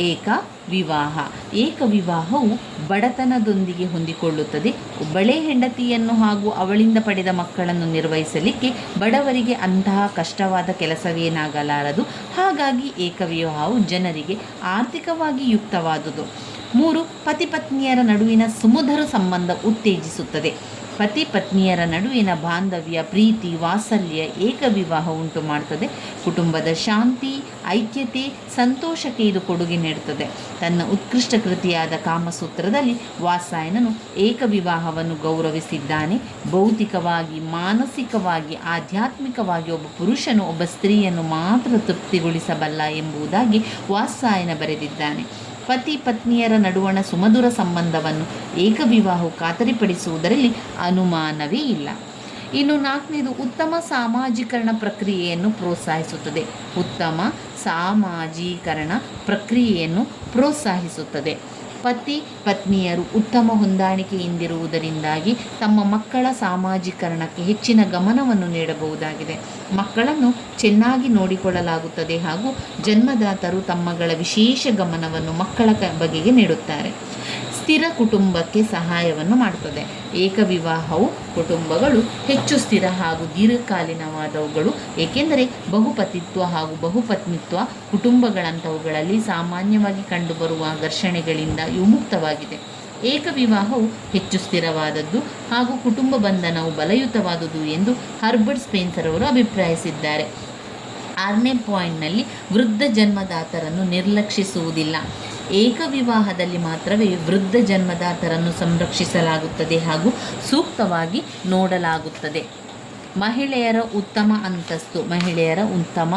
ಏಕವಿವಾಹ. ಏಕವಿವಾಹವು ಬಡತನದೊಂದಿಗೆ ಹೊಂದಿಕೊಳ್ಳುತ್ತದೆ. ಒಬ್ಬಳೇ ಹೆಂಡತಿಯನ್ನು ಹಾಗೂ ಅವಳಿಂದ ಪಡೆದ ಮಕ್ಕಳನ್ನು ನಿರ್ವಹಿಸಲಿಕ್ಕೆ ಬಡವರಿಗೆ ಅಂತಹ ಕಷ್ಟವಾದ ಕೆಲಸವೇನಾಗಲಾರದು. ಹಾಗಾಗಿ ಏಕವಿವಾಹವು ಜನರಿಗೆ ಆರ್ಥಿಕವಾಗಿ ಯುಕ್ತವಾದುದು. 3. ಪತಿ ಪತ್ನಿಯರ ನಡುವಿನ ಸುಮಧುರ ಸಂಬಂಧ ಉತ್ತೇಜಿಸುತ್ತದೆ. ಪತಿ ಪತ್ನಿಯರ ನಡುವಿನ ಬಾಂಧವ್ಯ, ಪ್ರೀತಿ, ವಾತ್ಸಲ್ಯ ಏಕವಿವಾಹ ಉಂಟು ಮಾಡುತ್ತದೆ. ಕುಟುಂಬದ ಶಾಂತಿ, ಐಕ್ಯತೆ, ಸಂತೋಷಕ್ಕೆ ಇದು ಕೊಡುಗೆ ನೀಡುತ್ತದೆ. ತನ್ನ ಉತ್ಕೃಷ್ಟ ಕೃತಿಯಾದ ಕಾಮಸೂತ್ರದಲ್ಲಿ ವಾತ್ಸಾಯನನು ಏಕವಿವಾಹವನ್ನು ಗೌರವಿಸಿದ್ದಾನೆ. ಭೌತಿಕವಾಗಿ, ಮಾನಸಿಕವಾಗಿ, ಆಧ್ಯಾತ್ಮಿಕವಾಗಿ ಒಬ್ಬ ಪುರುಷನು ಒಬ್ಬ ಸ್ತ್ರೀಯನ್ನು ಮಾತ್ರ ತೃಪ್ತಿಗೊಳಿಸಬಲ್ಲ ಎಂಬುದಾಗಿ ವಾತ್ಸಾಯನ ಬರೆದಿದ್ದಾನೆ. ಪತಿ ಪತ್ನಿಯರ ನಡುವಣ ಸುಮಧುರ ಸಂಬಂಧವನ್ನು ಏಕವಿವಾಹವು ಖಾತರಿಪಡಿಸುವುದರಲ್ಲಿ ಅನುಮಾನವೇ ಇಲ್ಲ. ಇನ್ನು 4ನೇದು ಉತ್ತಮ ಸಾಮಾಜೀಕರಣ ಪ್ರಕ್ರಿಯೆಯನ್ನು ಪ್ರೋತ್ಸಾಹಿಸುತ್ತದೆ. ಉತ್ತಮ ಸಾಮಾಜೀಕರಣ ಪ್ರಕ್ರಿಯೆಯನ್ನು ಪ್ರೋತ್ಸಾಹಿಸುತ್ತದೆ. ಪತಿ ಪತ್ನಿಯರು ಉತ್ತಮ ಹೊಂದಾಣಿಕೆಯಿಂದಿರುವುದರಿಂದಾಗಿ ತಮ್ಮ ಮಕ್ಕಳ ಸಾಮಾಜೀಕರಣಕ್ಕೆ ಹೆಚ್ಚಿನ ಗಮನವನ್ನು ನೀಡಬಹುದಾಗಿದೆ. ಮಕ್ಕಳನ್ನು ಚೆನ್ನಾಗಿ ನೋಡಿಕೊಳ್ಳಲಾಗುತ್ತದೆ ಹಾಗೂ ಜನ್ಮದಾತರು ತಮ್ಮಗಳ ವಿಶೇಷ ಗಮನವನ್ನು ಮಕ್ಕಳ ಬಗೆಗೆ ನೀಡುತ್ತಾರೆ. ಸ್ಥಿರ ಕುಟುಂಬಕ್ಕೆ ಸಹಾಯವನ್ನು ಮಾಡುತ್ತದೆ. ಏಕವಿವಾಹವು ಕುಟುಂಬಗಳು ಹೆಚ್ಚು ಸ್ಥಿರ ಹಾಗೂ ದೀರ್ಘಕಾಲೀನವಾದವುಗಳು, ಏಕೆಂದರೆ ಬಹುಪತಿತ್ವ ಹಾಗೂ ಬಹುಪತ್ನಿತ್ವ ಕುಟುಂಬಗಳಂಥವುಗಳಲ್ಲಿ ಸಾಮಾನ್ಯವಾಗಿ ಕಂಡುಬರುವ ಘರ್ಷಣೆಗಳಿಂದ ಇವು ಮುಕ್ತವಾಗಿದೆ. ಏಕವಿವಾಹವು ಹೆಚ್ಚು ಸ್ಥಿರವಾದದ್ದು ಹಾಗೂ ಕುಟುಂಬ ಬಂಧನವು ಬಲಯುತವಾದುದು ಎಂದು ಹರ್ಬರ್ಟ್ ಸ್ಪೆನ್ಸರ್ ಅವರು ಅಭಿಪ್ರಾಯಿಸಿದ್ದಾರೆ. 6ನೇ ಪಾಯಿಂಟ್ನಲ್ಲಿ ವೃದ್ಧ ಜನ್ಮದಾತರನ್ನು ನಿರ್ಲಕ್ಷಿಸುವುದಿಲ್ಲ. ಏಕವಿವಾಹದಲ್ಲಿ ಮಾತ್ರವೇ ವೃದ್ಧ ಜನ್ಮದಾತರನ್ನು ಸಂರಕ್ಷಿಸಲಾಗುತ್ತದೆ ಹಾಗೂ ಸೂಕ್ತವಾಗಿ ನೋಡಲಾಗುತ್ತದೆ. ಮಹಿಳೆಯರ ಉತ್ತಮ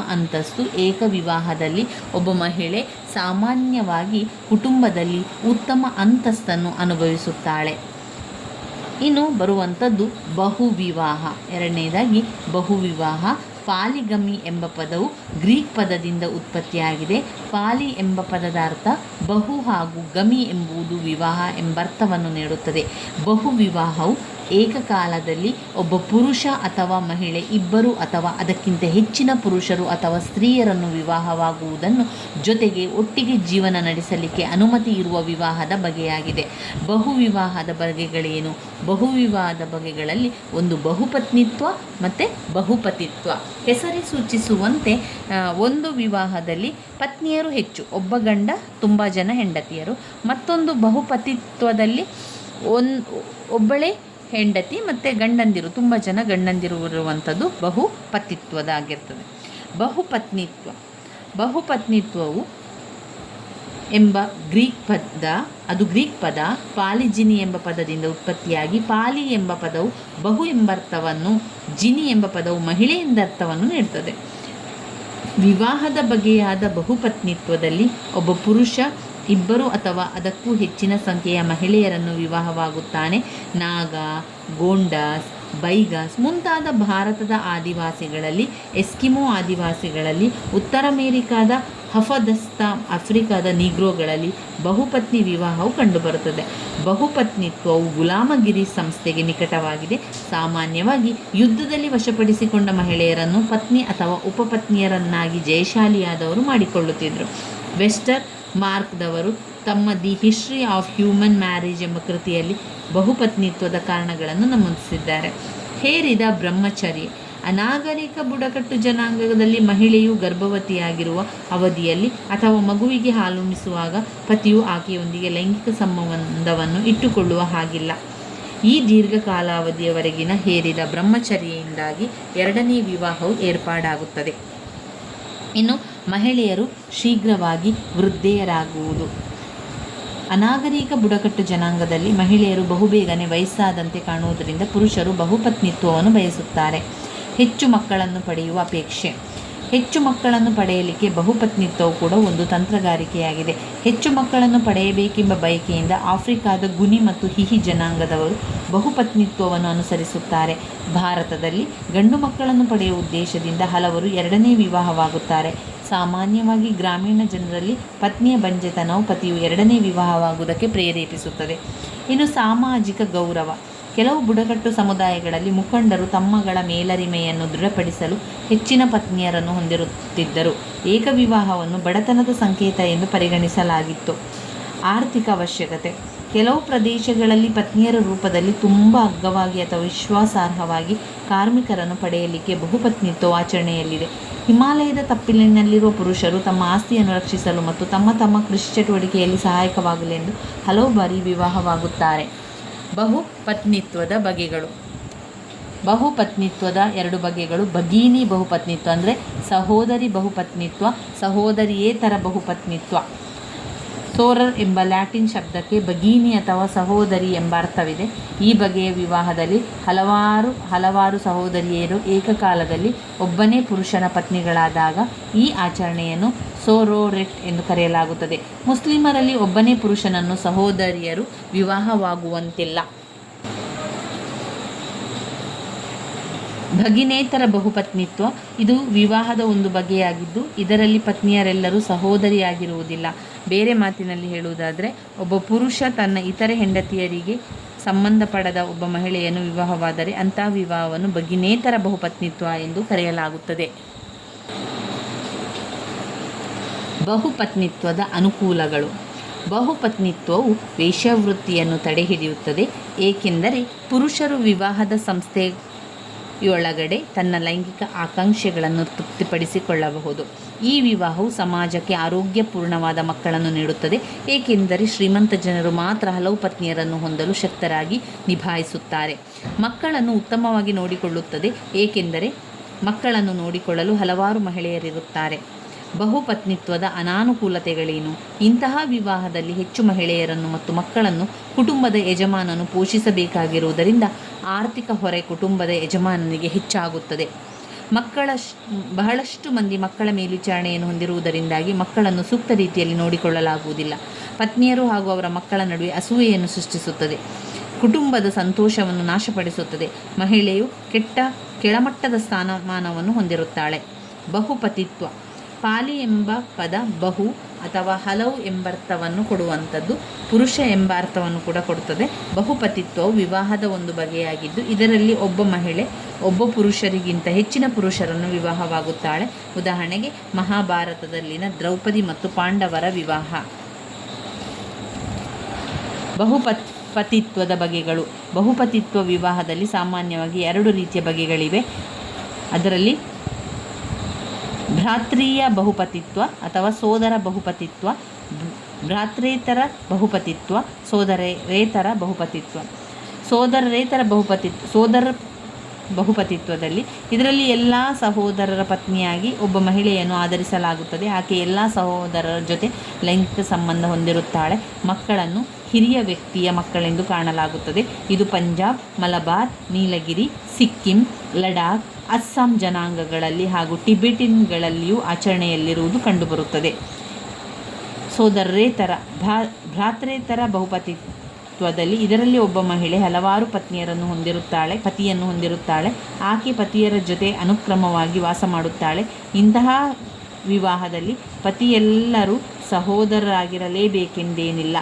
ಅಂತಸ್ತು ಏಕ ವಿವಾಹದಲ್ಲಿ ಒಬ್ಬ ಮಹಿಳೆ ಸಾಮಾನ್ಯವಾಗಿ ಕುಟುಂಬದಲ್ಲಿ ಉತ್ತಮ ಅಂತಸ್ತನ್ನು ಅನುಭವಿಸುತ್ತಾಳೆ. ಇನ್ನು ಬರುವಂಥದ್ದು ಬಹುವಿವಾಹ. ಎರಡನೇದಾಗಿ ಬಹುವಿವಾಹ. ಪಾಲಿಗಮಿ ಎಂಬ ಪದವು ಗ್ರೀಕ್ ಪದದಿಂದ ಉತ್ಪತ್ತಿಯಾಗಿದೆ. ಪಾಲಿ ಎಂಬ ಪದದ ಅರ್ಥ ಬಹು ಹಾಗೂ ಗಮಿ ಎಂಬುದು ವಿವಾಹ ಎಂಬರ್ಥವನ್ನು ನೀಡುತ್ತದೆ. ಬಹುವಿವಾಹವು ಏಕಕಾಲದಲ್ಲಿ ಒಬ್ಬ ಪುರುಷ ಅಥವಾ ಮಹಿಳೆ ಇಬ್ಬರು ಅಥವಾ ಅದಕ್ಕಿಂತ ಹೆಚ್ಚಿನ ಪುರುಷರು ಅಥವಾ ಸ್ತ್ರೀಯರನ್ನು ವಿವಾಹವಾಗುವುದನ್ನು ಜೊತೆಗೆ ಒಟ್ಟಿಗೆ ಜೀವನ ನಡೆಸಲಿಕ್ಕೆ ಅನುಮತಿ ಇರುವ ವಿವಾಹದ ಬಗೆಯಾಗಿದೆ. ಬಹುವಿವಾಹದ ಬಗೆಗಳೇನು? ಬಹುವಿವಾಹದ ಬಗೆಗಳಲ್ಲಿ ಒಂದು ಬಹುಪತ್ನಿತ್ವ ಮತ್ತು ಬಹುಪತಿತ್ವ. ಹೆಸರೇ ಸೂಚಿಸುವಂತೆ ಒಂದು ವಿವಾಹದಲ್ಲಿ ಪತ್ನಿಯರು ಹೆಚ್ಚು, ಒಬ್ಬ ಗಂಡ ತುಂಬ ಜನ ಹೆಂಡತಿಯರು. ಮತ್ತೊಂದು ಬಹುಪತಿತ್ವದಲ್ಲಿ ಒಬ್ಬಳೇ ಹೆಂಡತಿ ಮತ್ತು ಗಂಡಂದಿರು, ತುಂಬ ಜನ ಗಂಡಂದಿರು ಇರುವಂಥದ್ದು ಬಹುಪತಿತ್ವದಾಗಿರ್ತದೆ. ಬಹುಪತ್ನಿತ್ವವು ಎಂಬ ಗ್ರೀಕ್ ಪದ ಪಾಲಿಜಿನಿ ಎಂಬ ಪದದಿಂದ ಉತ್ಪತ್ತಿಯಾಗಿ ಪಾಲಿ ಎಂಬ ಪದವು ಬಹು ಎಂಬರ್ಥವನ್ನು, ಜಿನಿ ಎಂಬ ಪದವು ಮಹಿಳೆ ಎಂದರ್ಥವನ್ನು ನೀಡುತ್ತದೆ. ವಿವಾಹದ ಬಗೆಯಾದ ಬಹುಪತ್ನಿತ್ವದಲ್ಲಿ ಒಬ್ಬ ಪುರುಷ ಇಬ್ಬರು ಅಥವಾ ಅದಕ್ಕೂ ಹೆಚ್ಚಿನ ಸಂಖ್ಯೆಯ ಮಹಿಳೆಯರನ್ನು ವಿವಾಹವಾಗುತ್ತಾನೆ. ನಾಗ, ಗೋಂಡಾಸ್, ಬೈಗಾಸ್ ಮುಂತಾದ ಭಾರತದ ಆದಿವಾಸಿಗಳಲ್ಲಿ, ಎಸ್ಕಿಮೋ ಆದಿವಾಸಿಗಳಲ್ಲಿ, ಉತ್ತರ ಅಮೆರಿಕಾದ ಹಫದಸ್ತಾ, ಆಫ್ರಿಕಾದ ನೀಗ್ರೋಗಳಲ್ಲಿ ಬಹುಪತ್ನಿ ವಿವಾಹವು ಕಂಡುಬರುತ್ತದೆ. ಬಹುಪತ್ನಿತ್ವವು ಗುಲಾಮಗಿರಿ ಸಂಸ್ಥೆಗೆ ನಿಕಟವಾಗಿದೆ. ಸಾಮಾನ್ಯವಾಗಿ ಯುದ್ಧದಲ್ಲಿ ವಶಪಡಿಸಿಕೊಂಡ ಮಹಿಳೆಯರನ್ನು ಪತ್ನಿ ಅಥವಾ ಉಪಪತ್ನಿಯರನ್ನಾಗಿ ಜಯಶಾಲಿಯಾದವರು ಮಾಡಿಕೊಳ್ಳುತ್ತಿದ್ದರು. ವೆಸ್ಟರ್ ಮಾರ್ಕ್ದವರು ತಮ್ಮ the history of human marriage ಎಂಬ ಕೃತಿಯಲ್ಲಿ ಬಹುಪತ್ನಿತ್ವದ ಕಾರಣಗಳನ್ನು ನಮೂದಿಸಿದ್ದಾರೆ. ಹೇರಿದ ಬ್ರಹ್ಮಚರ್ಯ. ಅನಾಗರಿಕ ಬುಡಕಟ್ಟು ಜನಾಂಗದಲ್ಲಿ ಮಹಿಳೆಯು ಗರ್ಭವತಿಯಾಗಿರುವ ಅವಧಿಯಲ್ಲಿ ಅಥವಾ ಮಗುವಿಗೆ ಹಾಲುಣಿಸುವಾಗ ಪತಿಯು ಆಕೆಯೊಂದಿಗೆ ಲೈಂಗಿಕ ಸಂಬಂಧವನ್ನು ಇಟ್ಟುಕೊಳ್ಳುವ ಹಾಗಿಲ್ಲ. ಈ ದೀರ್ಘ ಕಾಲಾವಧಿಯವರೆಗಿನ ಹೇರಿದ ಬ್ರಹ್ಮಚರ್ಯೆಯಿಂದಾಗಿ ಎರಡನೇ ವಿವಾಹವು ಏರ್ಪಾಡಾಗುತ್ತದೆ. ಇನ್ನು ಮಹಿಳೆಯರು ಶೀಘ್ರವಾಗಿ ವೃದ್ಧೆಯರಾಗುವುದು. ಅನಾಗರಿಕ ಬುಡಕಟ್ಟು ಜನಾಂಗದಲ್ಲಿ ಮಹಿಳೆಯರು ಬಹುಬೇಗನೆ ವಯಸ್ಸಾದಂತೆ ಕಾಣುವುದರಿಂದ ಪುರುಷರು ಬಹುಪತ್ನಿತ್ವವನ್ನು ಬಯಸುತ್ತಾರೆ. ಹೆಚ್ಚು ಮಕ್ಕಳನ್ನು ಪಡೆಯುವ ಅಪೇಕ್ಷೆ. ಹೆಚ್ಚು ಮಕ್ಕಳನ್ನು ಪಡೆಯಲಿಕ್ಕೆ ಬಹುಪತ್ನಿತ್ವವು ಕೂಡ ಒಂದು ತಂತ್ರಗಾರಿಕೆಯಾಗಿದೆ. ಹೆಚ್ಚು ಮಕ್ಕಳನ್ನು ಪಡೆಯಬೇಕೆಂಬ ಬಯಕೆಯಿಂದ ಆಫ್ರಿಕಾದ ಗುನಿ ಮತ್ತು ಹಿಹಿ ಜನಾಂಗದವರು ಬಹುಪತ್ನಿತ್ವವನ್ನು ಅನುಸರಿಸುತ್ತಾರೆ. ಭಾರತದಲ್ಲಿ ಗಂಡು ಮಕ್ಕಳನ್ನು ಪಡೆಯುವ ಉದ್ದೇಶದಿಂದ ಹಲವರು ಎರಡನೇ ವಿವಾಹವಾಗುತ್ತಾರೆ. ಸಾಮಾನ್ಯವಾಗಿ ಗ್ರಾಮೀಣ ಜನರಲ್ಲಿ ಪತ್ನಿಯ ಬಂಜೆತನವು ಪತಿಯು ಎರಡನೇ ವಿವಾಹವಾಗುವುದಕ್ಕೆ ಪ್ರೇರೇಪಿಸುತ್ತದೆ. ಇನ್ನು ಸಾಮಾಜಿಕ ಗೌರವ. ಕೆಲವು ಬುಡಕಟ್ಟು ಸಮುದಾಯಗಳಲ್ಲಿ ಮುಖಂಡರು ತಮ್ಮಗಳ ಮೇಲರಿಮೆಯನ್ನು ದೃಢಪಡಿಸಲು ಹೆಚ್ಚಿನ ಪತ್ನಿಯರನ್ನು ಹೊಂದಿರುತ್ತಿದ್ದರು. ಏಕವಿವಾಹವನ್ನು ಬಡತನದ ಸಂಕೇತ ಎಂದು ಪರಿಗಣಿಸಲಾಗಿತ್ತು. ಆರ್ಥಿಕ ಅವಶ್ಯಕತೆ. ಕೆಲವು ಪ್ರದೇಶಗಳಲ್ಲಿ ಪತ್ನಿಯರ ರೂಪದಲ್ಲಿ ತುಂಬ ಅಗ್ಗವಾಗಿ ಅಥವಾ ವಿಶ್ವಾಸಾರ್ಹವಾಗಿ ಕಾರ್ಮಿಕರನ್ನು ಪಡೆಯಲಿಕ್ಕೆ ಬಹುಪತ್ನಿತ್ವ ಆಚರಣೆಯಲ್ಲಿದೆ. ಹಿಮಾಲಯದ ತಪ್ಪಲಿನಲ್ಲಿರುವ ಪುರುಷರು ತಮ್ಮ ಆಸ್ತಿಯನ್ನು ರಕ್ಷಿಸಲು ಮತ್ತು ತಮ್ಮ ಕೃಷಿ ಚಟುವಟಿಕೆಯಲ್ಲಿ ಸಹಾಯಕವಾಗಲೆಂದು ಹಲವು ಬಾರಿ ವಿವಾಹವಾಗುತ್ತಾರೆ. ಬಹುಪತ್ನಿತ್ವದ ಬಗೆಗಳು. ಬಹುಪತ್ನಿತ್ವದ ಎರಡು ಬಗೆಗಳು. ಭಗಿನಿ ಬಹುಪತ್ನಿತ್ವ ಅಂದರೆ ಸಹೋದರಿ ಬಹುಪತ್ನಿತ್ವ, ಸಹೋದರಿಯೇತರ ಬಹುಪತ್ನಿತ್ವ. ಸೋರರ್ ಎಂಬ ಲ್ಯಾಟಿನ್ ಶಬ್ದಕ್ಕೆ ಭಗಿನಿ ಅಥವಾ ಸಹೋದರಿ ಎಂಬ ಅರ್ಥವಿದೆ. ಈ ಬಗೆಯ ವಿವಾಹದಲ್ಲಿ ಹಲವಾರು ಸಹೋದರಿಯರು ಏಕಕಾಲದಲ್ಲಿ ಒಬ್ಬನೇ ಪುರುಷನ ಪತ್ನಿಗಳಾದಾಗ ಈ ಆಚರಣೆಯನ್ನು ಸೋರೋರೆಟ್ ಎಂದು ಕರೆಯಲಾಗುತ್ತದೆ. ಮುಸ್ಲಿಮರಲ್ಲಿ ಒಬ್ಬನೇ ಪುರುಷನನ್ನು ಸಹೋದರಿಯರು ವಿವಾಹವಾಗುವಂತಿಲ್ಲ. ಭಗಿನೇತರ ಬಹುಪತ್ನಿತ್ವ ಇದು ವಿವಾಹದ ಒಂದು ಬಗೆಯಾಗಿದ್ದು ಇದರಲ್ಲಿ ಪತ್ನಿಯರೆಲ್ಲರೂ ಸಹೋದರಿಯಾಗಿರುವುದಿಲ್ಲ. ಬೇರೆ ಮಾತಿನಲ್ಲಿ ಹೇಳುವುದಾದರೆ ಒಬ್ಬ ಪುರುಷ ತನ್ನ ಇತರೆ ಹೆಂಡತಿಯರಿಗೆ ಸಂಬಂಧಪಡದ ಒಬ್ಬ ಮಹಿಳೆಯನ್ನು ವಿವಾಹವಾದರೆ ಅಂತಹ ವಿವಾಹವನ್ನು ಭಗಿನೇತರ ಬಹುಪತ್ನಿತ್ವ ಎಂದು ಕರೆಯಲಾಗುತ್ತದೆ. ಬಹುಪತ್ನಿತ್ವದ ಅನುಕೂಲಗಳು. ಬಹುಪತ್ನಿತ್ವವು ವೇಶ್ಯಾವೃತ್ತಿಯನ್ನು ತಡೆಹಿಡಿಯುತ್ತದೆ, ಏಕೆಂದರೆ ಪುರುಷರು ವಿವಾಹದ ಸಂಸ್ಥೆಯೊಳಗಡೆ ತನ್ನ ಲೈಂಗಿಕ ಆಕಾಂಕ್ಷೆಗಳನ್ನು ತೃಪ್ತಿಪಡಿಸಿಕೊಳ್ಳಬಹುದು. ಈ ವಿವಾಹವು ಸಮಾಜಕ್ಕೆ ಆರೋಗ್ಯಪೂರ್ಣವಾದ ಮಕ್ಕಳನ್ನು ನೀಡುತ್ತದೆ, ಏಕೆಂದರೆ ಶ್ರೀಮಂತ ಜನರು ಮಾತ್ರ ಹಲವು ಪತ್ನಿಯರನ್ನು ಹೊಂದಲು ಶಕ್ತರಾಗಿ ನಿಭಾಯಿಸುತ್ತಾರೆ. ಮಕ್ಕಳನ್ನು ಉತ್ತಮವಾಗಿ ನೋಡಿಕೊಳ್ಳುತ್ತದೆ, ಏಕೆಂದರೆ ಮಕ್ಕಳನ್ನು ನೋಡಿಕೊಳ್ಳಲು ಹಲವಾರು ಮಹಿಳೆಯರಿರುತ್ತಾರೆ. ಬಹುಪತ್ನಿತ್ವದ ಅನಾನುಕೂಲತೆಗಳೇನು? ಇಂತಹ ವಿವಾಹದಲ್ಲಿ ಹೆಚ್ಚು ಮಹಿಳೆಯರನ್ನು ಮತ್ತು ಮಕ್ಕಳನ್ನು ಕುಟುಂಬದ ಯಜಮಾನನು ಪೋಷಿಸಬೇಕಾಗಿರುವುದರಿಂದ ಆರ್ಥಿಕ ಹೊರೆ ಕುಟುಂಬದ ಯಜಮಾನನಿಗೆ ಹೆಚ್ಚಾಗುತ್ತದೆ. ಬಹಳಷ್ಟು ಮಂದಿ ಮಕ್ಕಳ ಮೇಲ್ವಿಚಾರಣೆಯನ್ನು ಹೊಂದಿರುವುದರಿಂದಾಗಿ ಮಕ್ಕಳನ್ನು ಸೂಕ್ತ ರೀತಿಯಲ್ಲಿ ನೋಡಿಕೊಳ್ಳಲಾಗುವುದಿಲ್ಲ. ಪತ್ನಿಯರು ಹಾಗೂ ಅವರ ಮಕ್ಕಳ ನಡುವೆ ಅಸೂಯೆಯನ್ನು ಸೃಷ್ಟಿಸುತ್ತದೆ, ಕುಟುಂಬದ ಸಂತೋಷವನ್ನು ನಾಶಪಡಿಸುತ್ತದೆ. ಮಹಿಳೆಯು ಕೆಳಮಟ್ಟದ ಸ್ಥಾನಮಾನವನ್ನು ಹೊಂದಿರುತ್ತಾಳೆ. ಬಹುಪತಿತ್ವ. ಪಾಲಿ ಎಂಬ ಪದ ಬಹು ಅಥವಾ ಹಲವು ಎಂಬರ್ಥವನ್ನು ಕೊಡುವಂಥದ್ದು, ಪುರುಷ ಎಂಬ ಅರ್ಥವನ್ನು ಕೂಡ ಕೊಡುತ್ತದೆ. ಬಹುಪತಿತ್ವವು ವಿವಾಹದ ಒಂದು ಬಗೆಯಾಗಿದ್ದು, ಇದರಲ್ಲಿ ಒಬ್ಬ ಮಹಿಳೆ ಒಬ್ಬ ಪುರುಷರಿಗಿಂತ ಹೆಚ್ಚಿನ ಪುರುಷರನ್ನು ವಿವಾಹವಾಗುತ್ತಾಳೆ. ಉದಾಹರಣೆಗೆ ಮಹಾಭಾರತದಲ್ಲಿನ ದ್ರೌಪದಿ ಮತ್ತು ಪಾಂಡವರ ವಿವಾಹ. ಬಹುಪತಿತ್ವದ ಬಗೆಗಳು. ಬಹುಪತಿತ್ವ ವಿವಾಹದಲ್ಲಿ ಸಾಮಾನ್ಯವಾಗಿ 2 ರೀತಿಯ ಬಗೆಗಳಿವೆ. ಅದರಲ್ಲಿ ಭ್ರಾತೃಯ ಬಹುಪತಿತ್ವ ಅಥವಾ ಸೋದರ ಬಹುಪತಿತ್ವ, ಭ್ರಾತೃೇತರ ಬಹುಪತಿತ್ವ, ಸೋದರೇತರ ಬಹುಪತಿತ್ವ. ಸೋದರ ಬಹುಪತಿತ್ವದಲ್ಲಿ ಇದರಲ್ಲಿ ಎಲ್ಲ ಸಹೋದರರ ಪತ್ನಿಯಾಗಿ ಒಬ್ಬ ಮಹಿಳೆಯನ್ನು ಆಧರಿಸಲಾಗುತ್ತದೆ. ಆಕೆ ಎಲ್ಲ ಸಹೋದರರ ಜೊತೆ ಲೈಂಗಿಕ ಸಂಬಂಧ ಹೊಂದಿರುತ್ತಾಳೆ. ಮಕ್ಕಳನ್ನು ಹಿರಿಯ ವ್ಯಕ್ತಿಯ ಮಕ್ಕಳೆಂದು ಕಾಣಲಾಗುತ್ತದೆ. ಇದು ಪಂಜಾಬ್, ಮಲಬಾರ್, ನೀಲಗಿರಿ, ಸಿಕ್ಕಿಂ, ಲಡಾಖ್, ಅಸ್ಸಾಂ ಜನಾಂಗಗಳಲ್ಲಿ ಹಾಗೂ ಟಿಬೆಟಿನ್ಗಳಲ್ಲಿಯೂ ಆಚರಣೆಯಲ್ಲಿರುವುದು ಕಂಡುಬರುತ್ತದೆ. ಭ್ರಾತೃೇತರ ಬಹುಪತಿತ್ವದಲ್ಲಿ ಇದರಲ್ಲಿ ಒಬ್ಬ ಮಹಿಳೆ ಹಲವಾರು ಪತಿಯನ್ನು ಹೊಂದಿರುತ್ತಾಳೆ. ಆಕೆ ಪತಿಯರ ಜೊತೆ ಅನುಕ್ರಮವಾಗಿ ವಾಸ ಮಾಡುತ್ತಾಳೆ. ಇಂತಹ ವಿವಾಹದಲ್ಲಿ ಪತಿಯೆಲ್ಲರೂ ಸಹೋದರರಾಗಿರಲೇಬೇಕೆಂದೇನಿಲ್ಲ.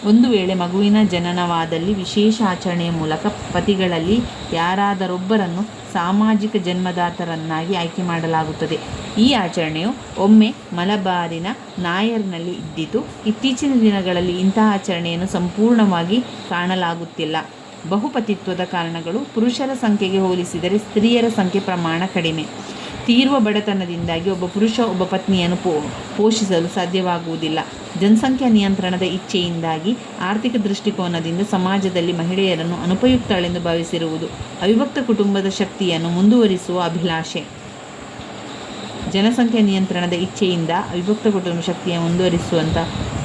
ಒಂದು ವೇಳೆ ಮಗುವಿನ ಜನನವಾದಲ್ಲಿ ವಿಶೇಷ ಆಚರಣೆಯ ಮೂಲಕ ಪತಿಗಳಲ್ಲಿ ಯಾರಾದರೊಬ್ಬರನ್ನು ಸಾಮಾಜಿಕ ಜನ್ಮದಾತರನ್ನಾಗಿ ಆಯ್ಕೆ ಮಾಡಲಾಗುತ್ತದೆ. ಈ ಆಚರಣೆಯು ಒಮ್ಮೆ ಮಲಬಾರಿನ ನಾಯರ್ನಲ್ಲಿ ಇದ್ದಿತು. ಇತ್ತೀಚಿನ ದಿನಗಳಲ್ಲಿ ಇಂತಹ ಆಚರಣೆಯನ್ನು ಸಂಪೂರ್ಣವಾಗಿ ಕಾಣಲಾಗುತ್ತಿಲ್ಲ. ಬಹುಪತಿತ್ವದ ಕಾರಣಗಳು. ಪುರುಷರ ಸಂಖ್ಯೆಗೆ ಹೋಲಿಸಿದರೆ ಸ್ತ್ರೀಯರ ಸಂಖ್ಯೆ ಪ್ರಮಾಣ ಕಡಿಮೆ. ತೀವ್ರ ಬಡತನದಿಂದಾಗಿ ಒಬ್ಬ ಪುರುಷ ಒಬ್ಬ ಪತ್ನಿಯನ್ನು ಪೋಷಿಸಲು ಸಾಧ್ಯವಾಗುವುದಿಲ್ಲ. ಜನಸಂಖ್ಯಾ ನಿಯಂತ್ರಣದ ಇಚ್ಛೆಯಿಂದಾಗಿ ಆರ್ಥಿಕ ದೃಷ್ಟಿಕೋನದಿಂದ ಸಮಾಜದಲ್ಲಿ ಮಹಿಳೆಯರನ್ನು ಅನುಪಯುಕ್ತಳೆಂದು ಭಾವಿಸಿರುವುದು. ಅವಿಭಕ್ತ ಕುಟುಂಬದ ಶಕ್ತಿಯನ್ನು ಮುಂದುವರಿಸುವ ಅಭಿಲಾಷೆ. ಜನಸಂಖ್ಯಾ ನಿಯಂತ್ರಣದ ಇಚ್ಛೆಯಿಂದ ಅವಿಭಕ್ತ ಕುಟುಂಬ ಶಕ್ತಿಯನ್ನು ಮುಂದುವರಿಸುವಂಥ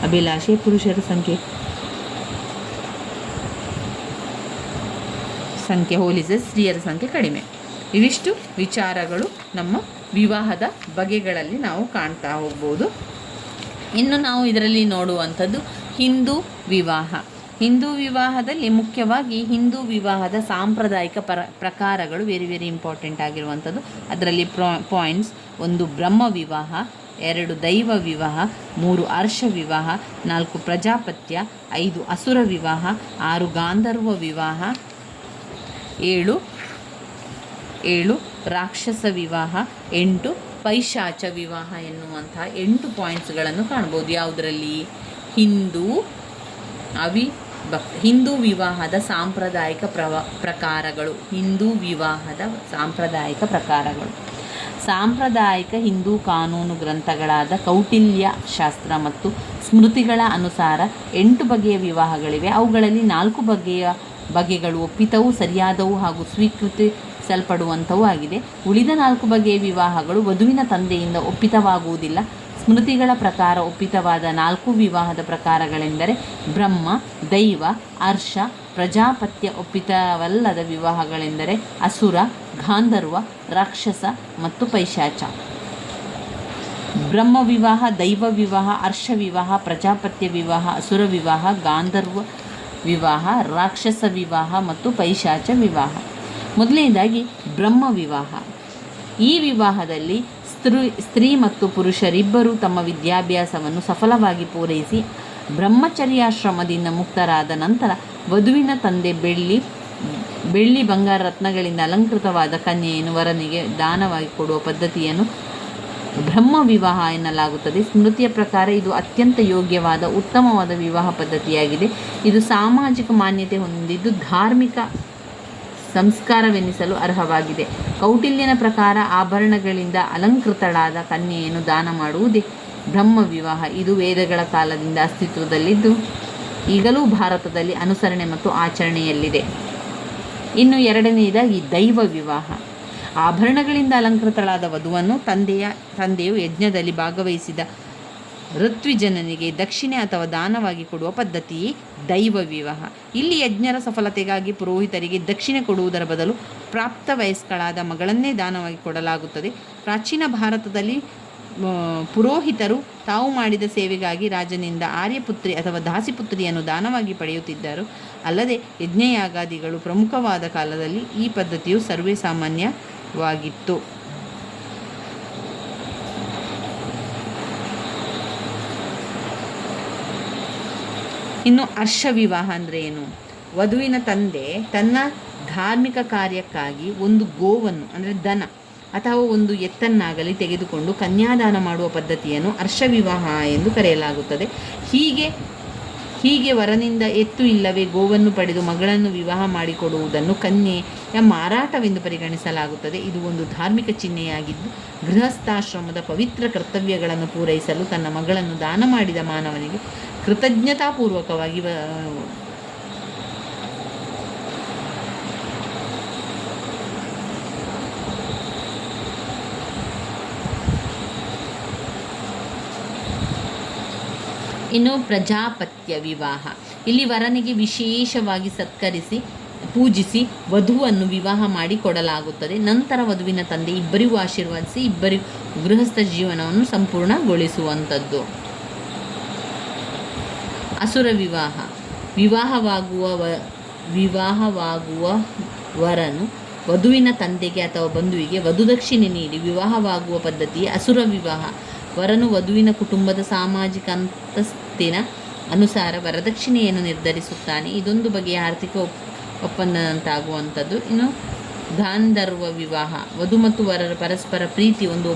ಅಭಿಲಾಷೆ. ಪುರುಷರ ಸಂಖ್ಯೆ ಹೋಲಿಸಿದರೆ ಸ್ತ್ರೀಯರ ಸಂಖ್ಯೆ ಕಡಿಮೆ. ಇವಿಷ್ಟು ವಿಚಾರಗಳು ನಮ್ಮ ವಿವಾಹದ ಬಗೆಗಳಲ್ಲಿ ನಾವು ಕಾಣ್ತಾ ಹೋಗ್ಬೋದು. ಇನ್ನು ನಾವು ಇದರಲ್ಲಿ ನೋಡುವಂಥದ್ದು ಹಿಂದೂ ವಿವಾಹ. ಹಿಂದೂ ವಿವಾಹದಲ್ಲಿ ಮುಖ್ಯವಾಗಿ ಹಿಂದೂ ವಿವಾಹದ ಸಾಂಪ್ರದಾಯಿಕ ಪ್ರಕಾರಗಳು ವೆರಿ ಇಂಪಾರ್ಟೆಂಟ್ ಆಗಿರುವಂಥದ್ದು. ಅದರಲ್ಲಿ ಪಾಯಿಂಟ್ಸ್: 1 ಬ್ರಹ್ಮ ವಿವಾಹ, 2 ದೈವ ವಿವಾಹ, 3 ಅರ್ಷ ವಿವಾಹ, 4 ಪ್ರಜಾಪತ್ಯ, 5 ಅಸುರ ವಿವಾಹ, 6 ಗಾಂಧರ್ವ ವಿವಾಹ, 7 ರಾಕ್ಷಸ ವಿವಾಹ, 8 ಪೈಶಾಚ ವಿವಾಹ ಎನ್ನುವಂತಹ 8 ಪಾಯಿಂಟ್ಸ್ಗಳನ್ನು ಕಾಣ್ಬೋದು. ಯಾವುದರಲ್ಲಿ? ಹಿಂದೂ ವಿವಾಹದ ಸಾಂಪ್ರದಾಯಿಕ ಪ್ರಕಾರಗಳು. ಹಿಂದೂ ವಿವಾಹದ ಸಾಂಪ್ರದಾಯಿಕ ಪ್ರಕಾರಗಳು. ಸಾಂಪ್ರದಾಯಿಕ ಹಿಂದೂ ಕಾನೂನು ಗ್ರಂಥಗಳಾದ ಕೌಟಿಲ್ಯ ಶಾಸ್ತ್ರ ಮತ್ತು ಸ್ಮೃತಿಗಳ ಅನುಸಾರ 8 ಬಗೆಯ ವಿವಾಹಗಳಿವೆ. ಅವುಗಳಲ್ಲಿ 4 ಬಗೆಗಳು ಒಪ್ಪಿತವೂ ಸರಿಯಾದವು ಹಾಗೂ ಸ್ವೀಕೃತಿಸಲ್ಪಡುವಂಥವೂ ಆಗಿದೆ. ಉಳಿದ 4 ಬಗೆಯ ವಿವಾಹಗಳು ವಧುವಿನ ತಂದೆಯಿಂದ ಒಪ್ಪಿತವಾಗುವುದಿಲ್ಲ. ಸ್ಮೃತಿಗಳ ಪ್ರಕಾರ ಒಪ್ಪಿತವಾದ 4 ವಿವಾಹದ ಪ್ರಕಾರಗಳೆಂದರೆ ಬ್ರಹ್ಮ, ದೈವ, ಅರ್ಷ, ಪ್ರಜಾಪತ್ಯ. ಒಪ್ಪಿತವಲ್ಲದ ವಿವಾಹಗಳೆಂದರೆ ಅಸುರ, ಗಾಂಧರ್ವ, ರಾಕ್ಷಸ ಮತ್ತು ಪೈಶಾಚ. ಬ್ರಹ್ಮ ವಿವಾಹ, ದೈವ ವಿವಾಹ, ಅರ್ಷ ವಿವಾಹ, ಪ್ರಜಾಪತ್ಯ ವಿವಾಹ, ಅಸುರ ವಿವಾಹ, ಗಾಂಧರ್ವ ವಿವಾಹ, ರಾಕ್ಷಸ ವಿವಾಹ ಮತ್ತು ಪೈಶಾಚ ವಿವಾಹ. ಮೊದಲನೇದಾಗಿ ಬ್ರಹ್ಮ ವಿವಾಹ. ಈ ವಿವಾಹದಲ್ಲಿ ಸ್ತ್ರೀ ಮತ್ತು ಪುರುಷರಿಬ್ಬರೂ ತಮ್ಮ ವಿದ್ಯಾಭ್ಯಾಸವನ್ನು ಸಫಲವಾಗಿ ಪೂರೈಸಿ ಬ್ರಹ್ಮಚರ್ಯಾಶ್ರಮದಿಂದ ಮುಕ್ತರಾದ ನಂತರ ವಧುವಿನ ತಂದೆ ಬೆಳ್ಳಿ ಬಂಗಾರ ರತ್ನಗಳಿಂದ ಅಲಂಕೃತವಾದ ಕನ್ಯೆಯನ್ನು ವರನಿಗೆ ದಾನವಾಗಿ ಕೊಡುವ ಪದ್ಧತಿಯನ್ನು ಬ್ರಹ್ಮ ವಿವಾಹ ಎನ್ನಲಾಗುತ್ತದೆ. ಸ್ಮೃತಿಯ ಪ್ರಕಾರ ಇದು ಅತ್ಯಂತ ಯೋಗ್ಯವಾದ ಉತ್ತಮವಾದ ವಿವಾಹ ಪದ್ಧತಿಯಾಗಿದೆ. ಇದು ಸಾಮಾಜಿಕ ಮಾನ್ಯತೆ ಹೊಂದಿದ್ದು ಧಾರ್ಮಿಕ ಸಂಸ್ಕಾರವೆನ್ನಿಸಲು ಅರ್ಹವಾಗಿದೆ. ಕೌಟಿಲ್ಯನ ಪ್ರಕಾರ ಆಭರಣಗಳಿಂದ ಅಲಂಕೃತಳಾದ ಕನ್ಯೆಯನ್ನು ದಾನ ಮಾಡುವುದೇ ಬ್ರಹ್ಮ ವಿವಾಹ. ಇದು ವೇದಗಳ ಕಾಲದಿಂದ ಅಸ್ತಿತ್ವದಲ್ಲಿದ್ದು ಈಗಲೂ ಭಾರತದಲ್ಲಿ ಅನುಸರಣೆ ಮತ್ತು ಆಚರಣೆಯಲ್ಲಿದೆ. ಇನ್ನು ಎರಡನೆಯದಾಗಿ ದೈವ ವಿವಾಹ. ಆಭರಣಗಳಿಂದ ಅಲಂಕೃತಳಾದ ವಧುವನ್ನು ತಂದೆಯು ಯಜ್ಞದಲ್ಲಿ ಭಾಗವಹಿಸಿದ ಋತ್ವಿಜನನಿಗೆ ದಕ್ಷಿಣೆ ಅಥವಾ ದಾನವಾಗಿ ಕೊಡುವ ಪದ್ಧತಿಯೇ ದೈವ ವಿವಾಹ. ಇಲ್ಲಿ ಯಜ್ಞರ ಸಫಲತೆಗಾಗಿ ಪುರೋಹಿತರಿಗೆ ದಕ್ಷಿಣೆ ಕೊಡುವುದರ ಬದಲು ಪ್ರಾಪ್ತ ವಯಸ್ಕಳಾದ ಮಗಳನ್ನೇ ದಾನವಾಗಿ ಕೊಡಲಾಗುತ್ತದೆ. ಪ್ರಾಚೀನ ಭಾರತದಲ್ಲಿ ಪುರೋಹಿತರು ತಾವು ಮಾಡಿದ ಸೇವೆಗಾಗಿ ರಾಜನಿಂದ ಆರ್ಯಪುತ್ರಿ ಅಥವಾ ದಾಸಿಪುತ್ರಿಯನ್ನು ದಾನವಾಗಿ ಪಡೆಯುತ್ತಿದ್ದರು. ಅಲ್ಲದೆ ಯಜ್ಞಯಾಗಾದಿಗಳು ಪ್ರಮುಖವಾದ ಕಾಲದಲ್ಲಿ ಈ ಪದ್ಧತಿಯು ಸರ್ವೇ ಸಾಮಾನ್ಯವಾಗಿತ್ತು. ಇನ್ನು ಹರ್ಷ ವಿವಾಹ ಅಂದರೆ ಏನು? ವಧುವಿನ ತಂದೆ ತನ್ನ ಧಾರ್ಮಿಕ ಕಾರ್ಯಕ್ಕಾಗಿ ಒಂದು ಗೋವನ್ನು ಅಂದರೆ ದನ ಅಥವಾ ಒಂದು ಎತ್ತನ್ನಾಗಲಿ ತೆಗೆದುಕೊಂಡು ಕನ್ಯಾದಾನ ಮಾಡುವ ಪದ್ಧತಿಯನ್ನು ಹರ್ಷ ವಿವಾಹ ಎಂದು ಕರೆಯಲಾಗುತ್ತದೆ. ಹೀಗೆ ವರನಿಂದ ಎತ್ತು ಇಲ್ಲವೇ ಗೋವನ್ನು ಪಡೆದು ಮಗಳನ್ನು ವಿವಾಹ ಮಾಡಿಕೊಡುವುದನ್ನು ಕನ್ಯೆಯ ಮಾರಾಟವೆಂದು ಪರಿಗಣಿಸಲಾಗುತ್ತದೆ. ಇದು ಒಂದು ಧಾರ್ಮಿಕ ಚಿಹ್ನೆಯಾಗಿದ್ದು ಗೃಹಸ್ಥಾಶ್ರಮದ ಪವಿತ್ರ ಕರ್ತವ್ಯಗಳನ್ನು ಪೂರೈಸಲು ತನ್ನ ಮಗಳನ್ನು ದಾನ ಮಾಡಿದ ಮಾನವನಿಗೆ ಕೃತಜ್ಞತಾಪೂರ್ವಕವಾಗಿ ಇನ್ನು ಪ್ರಜಾಪತ್ಯ ವಿವಾಹ. ಇಲ್ಲಿ ವರನಿಗೆ ವಿಶೇಷವಾಗಿ ಸತ್ಕರಿಸಿ ಪೂಜಿಸಿ ವಧುವನ್ನು ವಿವಾಹ ಮಾಡಿ ಕೊಡಲಾಗುತ್ತದೆ. ನಂತರ ವಧುವಿನ ತಂದೆ ಇಬ್ಬರಿಗೂ ಆಶೀರ್ವದಿಸಿ ಇಬ್ಬರಿಗೂ ಗೃಹಸ್ಥ ಜೀವನವನ್ನು ಸಂಪೂರ್ಣಗೊಳಿಸುವಂಥದ್ದು. ಅಸುರ ವಿವಾಹ. ವಿವಾಹವಾಗುವ ವರನು ವಧುವಿನ ತಂದೆಗೆ ಅಥವಾ ಬಂಧುವಿಗೆ ವಧುದಕ್ಷಿಣೆ ನೀಡಿ ವಿವಾಹವಾಗುವ ಪದ್ಧತಿಯೇ ಅಸುರ ವಿವಾಹ. ವರನು ವಧುವಿನ ಕುಟುಂಬದ ಸಾಮಾಜಿಕ ಅಂತಸ್ತಿನ ಅನುಸಾರ ವರದಕ್ಷಿಣೆಯನ್ನು ನಿರ್ಧರಿಸುತ್ತಾನೆ. ಇದೊಂದು ಬಗೆಯ ಆರ್ಥಿಕ ಒಪ್ಪಂದಂತಾಗುವಂಥದ್ದು. ಇನ್ನು ಗಾಂಧರ್ವ ವಿವಾಹ. ವಧು ಮತ್ತು ವರರ ಪರಸ್ಪರ ಪ್ರೀತಿ ಒಂದು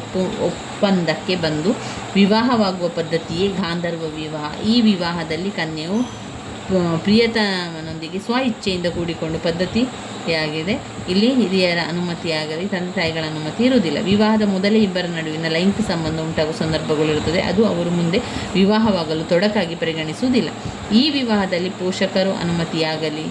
ಒಪ್ಪಂದಕ್ಕೆ ಬಂದು ವಿವಾಹವಾಗುವ ಪದ್ಧತಿಯೇ ಗಾಂಧರ್ವ ವಿವಾಹ. ಈ ವಿವಾಹದಲ್ಲಿ ಕನ್ಯೆಯು ಪ್ರಿಯತಮನೊಂದಿಗೆ ಸ್ವ ಇಚ್ಛೆಯಿಂದ ಕೂಡಿಕೊಂಡು ಪದ್ಧತಿಯಾಗಿದೆ. ಇಲ್ಲಿ ಹಿರಿಯರ ಅನುಮತಿಯಾಗಲಿ ತಂದೆ ತಾಯಿಗಳ ಅನುಮತಿ ಇರುವುದಿಲ್ಲ. ವಿವಾಹದ ಮೊದಲೇ ಇಬ್ಬರ ನಡುವಿನ ಲೈಂಗಿಕ ಸಂಬಂಧ ಉಂಟಾಗುವ ಸಂದರ್ಭಗಳಿರುತ್ತದೆ. ಅದು ಅವರು ಮುಂದೆ ವಿವಾಹವಾಗಲು ತೊಡಕಾಗಿ ಪರಿಗಣಿಸುವುದಿಲ್ಲ. ಈ ವಿವಾಹದಲ್ಲಿ ಪೋಷಕರು ಅನುಮತಿಯಾಗಲಿ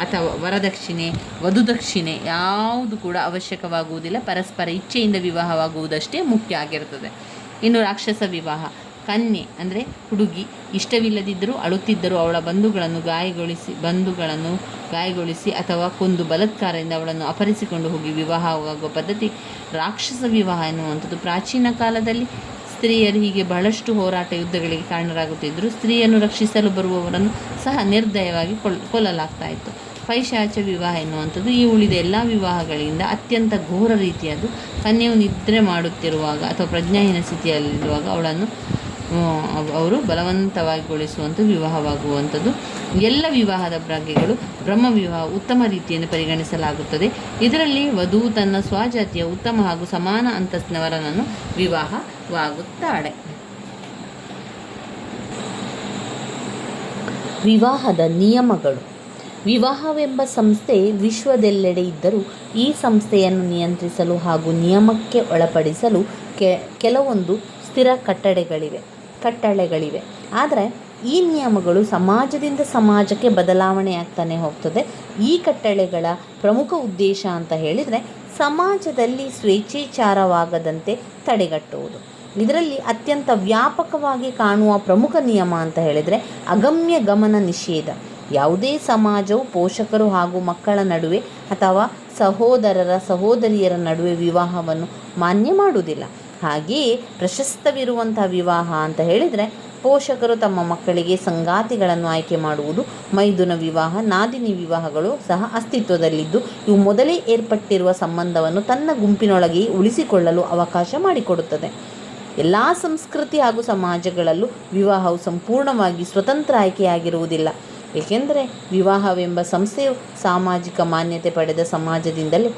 ಅಥವಾ ವರದಕ್ಷಿಣೆ ವಧುದಕ್ಷಿಣೆ ಯಾವುದು ಕೂಡ ಅವಶ್ಯಕವಾಗುವುದಿಲ್ಲ. ಪರಸ್ಪರ ಇಚ್ಛೆಯಿಂದ ವಿವಾಹವಾಗುವುದಷ್ಟೇ ಮುಖ್ಯ ಆಗಿರುತ್ತದೆ. ಇನ್ನು ರಾಕ್ಷಸ ವಿವಾಹ. ಕನ್ಯೆ ಅಂದರೆ ಹುಡುಗಿ ಇಷ್ಟವಿಲ್ಲದಿದ್ದರೂ ಅಳುತ್ತಿದ್ದರೂ ಅವಳ ಬಂಧುಗಳನ್ನು ಗಾಯಗೊಳಿಸಿ ಅಥವಾ ಕೊಂದು ಬಲಾತ್ಕಾರದಿಂದ ಅವಳನ್ನು ಅಪಹರಿಸಿಕೊಂಡು ಹೋಗಿ ವಿವಾಹವಾಗುವ ಪದ್ಧತಿ ರಾಕ್ಷಸ ವಿವಾಹ ಎನ್ನುವಂಥದ್ದು. ಪ್ರಾಚೀನ ಕಾಲದಲ್ಲಿ ಸ್ತ್ರೀಯರು ಹೀಗೆ ಬಹಳಷ್ಟು ಹೋರಾಟ ಯುದ್ಧಗಳಿಗೆ ಕಾರಣರಾಗುತ್ತಿದ್ದರು. ಸ್ತ್ರೀಯನ್ನು ರಕ್ಷಿಸಲು ಬರುವವರನ್ನು ಸಹ ನಿರ್ದಯವಾಗಿ ಕೊಲ್ಲಲಾಗ್ತಾ ಇತ್ತು. ಪೈಶಾಚ ವಿವಾಹ ಎನ್ನುವಂಥದ್ದು ಈ ಉಳಿದ ಎಲ್ಲ ವಿವಾಹಗಳಿಂದ ಅತ್ಯಂತ ಘೋರ ರೀತಿಯದು. ಕನ್ಯೆಯು ನಿದ್ರೆ ಮಾಡುತ್ತಿರುವಾಗ ಅಥವಾ ಪ್ರಜ್ಞಾಹೀನ ಸ್ಥಿತಿಯಲ್ಲಿರುವಾಗ ಅವಳನ್ನು ಅವರು ಬಲವಂತವಾಗಿಗೊಳಿಸುವಂಥ ವಿವಾಹವಾಗುವಂಥದ್ದು. ಎಲ್ಲ ವಿವಾಹದ ಬಗೆಗಳು ಬ್ರಹ್ಮ ವಿವಾಹ ಉತ್ತಮ ರೀತಿಯನ್ನು ಪರಿಗಣಿಸಲಾಗುತ್ತದೆ. ಇದರಲ್ಲಿ ವಧು ತನ್ನ ಸ್ವಜಾತಿಯ ಉತ್ತಮ ಹಾಗೂ ಸಮಾನ ಅಂತಸ್ತಿನವರನನ್ನು ವಿವಾಹವಾಗುತ್ತಾಳೆ.
ವಿವಾಹದ ನಿಯಮಗಳು. ವಿವಾಹವೆಂಬ ಸಂಸ್ಥೆ ವಿಶ್ವದೆಲ್ಲೆಡೆ ಇದ್ದರೂ ಈ ಸಂಸ್ಥೆಯನ್ನು ನಿಯಂತ್ರಿಸಲು ಹಾಗೂ ನಿಯಮಕ್ಕೆ ಒಳಪಡಿಸಲು ಕೆಲವೊಂದು ಸ್ಥಿರ ಕಟ್ಟಳೆಗಳಿವೆ. ಆದರೆ ಈ ನಿಯಮಗಳು ಸಮಾಜದಿಂದ ಸಮಾಜಕ್ಕೆ ಬದಲಾವಣೆಯಾಗ್ತಾನೆ ಹೋಗ್ತದೆ. ಈ ಕಟ್ಟಳೆಗಳ ಪ್ರಮುಖ ಉದ್ದೇಶ ಅಂತ ಹೇಳಿದರೆ ಸಮಾಜದಲ್ಲಿ ಸ್ವೇಚ್ಛಾಚಾರವಾಗದಂತೆ ತಡೆಗಟ್ಟುವುದು. ಇದರಲ್ಲಿ ಅತ್ಯಂತ ವ್ಯಾಪಕವಾಗಿ ಕಾಣುವ ಪ್ರಮುಖ ನಿಯಮ ಅಂತ ಹೇಳಿದರೆ ಅಗಮ್ಯ ಗಮನ ನಿಷೇಧ. ಯಾವುದೇ ಸಮಾಜವು ಪೋಷಕರು ಹಾಗೂ ಮಕ್ಕಳ ನಡುವೆ ಅಥವಾ ಸಹೋದರಿಯರ ನಡುವೆ ವಿವಾಹವನ್ನು ಮಾನ್ಯ ಮಾಡುವುದಿಲ್ಲ. ಹಾಗೆಯೇ ಪ್ರಶಸ್ತವಿರುವಂಥ ವಿವಾಹ ಅಂತ ಹೇಳಿದರೆ ಪೋಷಕರು ತಮ್ಮ ಮಕ್ಕಳಿಗೆ ಸಂಗಾತಿಗಳನ್ನು ಆಯ್ಕೆ ಮಾಡುವುದು. ಮೈದುನ ವಿವಾಹ, ನಾದಿನಿ ವಿವಾಹಗಳು ಸಹ ಅಸ್ತಿತ್ವದಲ್ಲಿದ್ದು ಇವು ಮೊದಲೇ ಏರ್ಪಟ್ಟಿರುವ ಸಂಬಂಧವನ್ನು ತನ್ನ ಗುಂಪಿನೊಳಗೆ ಉಳಿಸಿಕೊಳ್ಳಲು ಅವಕಾಶ ಮಾಡಿಕೊಡುತ್ತದೆ. ಎಲ್ಲ ಸಂಸ್ಕೃತಿ ಹಾಗೂ ಸಮಾಜಗಳಲ್ಲೂ ವಿವಾಹವು ಸಂಪೂರ್ಣವಾಗಿ ಸ್ವತಂತ್ರ ಆಯ್ಕೆಯಾಗಿರುವುದಿಲ್ಲ. ಏಕೆಂದರೆ ವಿವಾಹವೆಂಬ ಸಂಸ್ಥೆಯು ಸಾಮಾಜಿಕ ಮಾನ್ಯತೆ ಪಡೆದ ಸಮಾಜದಿಂದಲೇ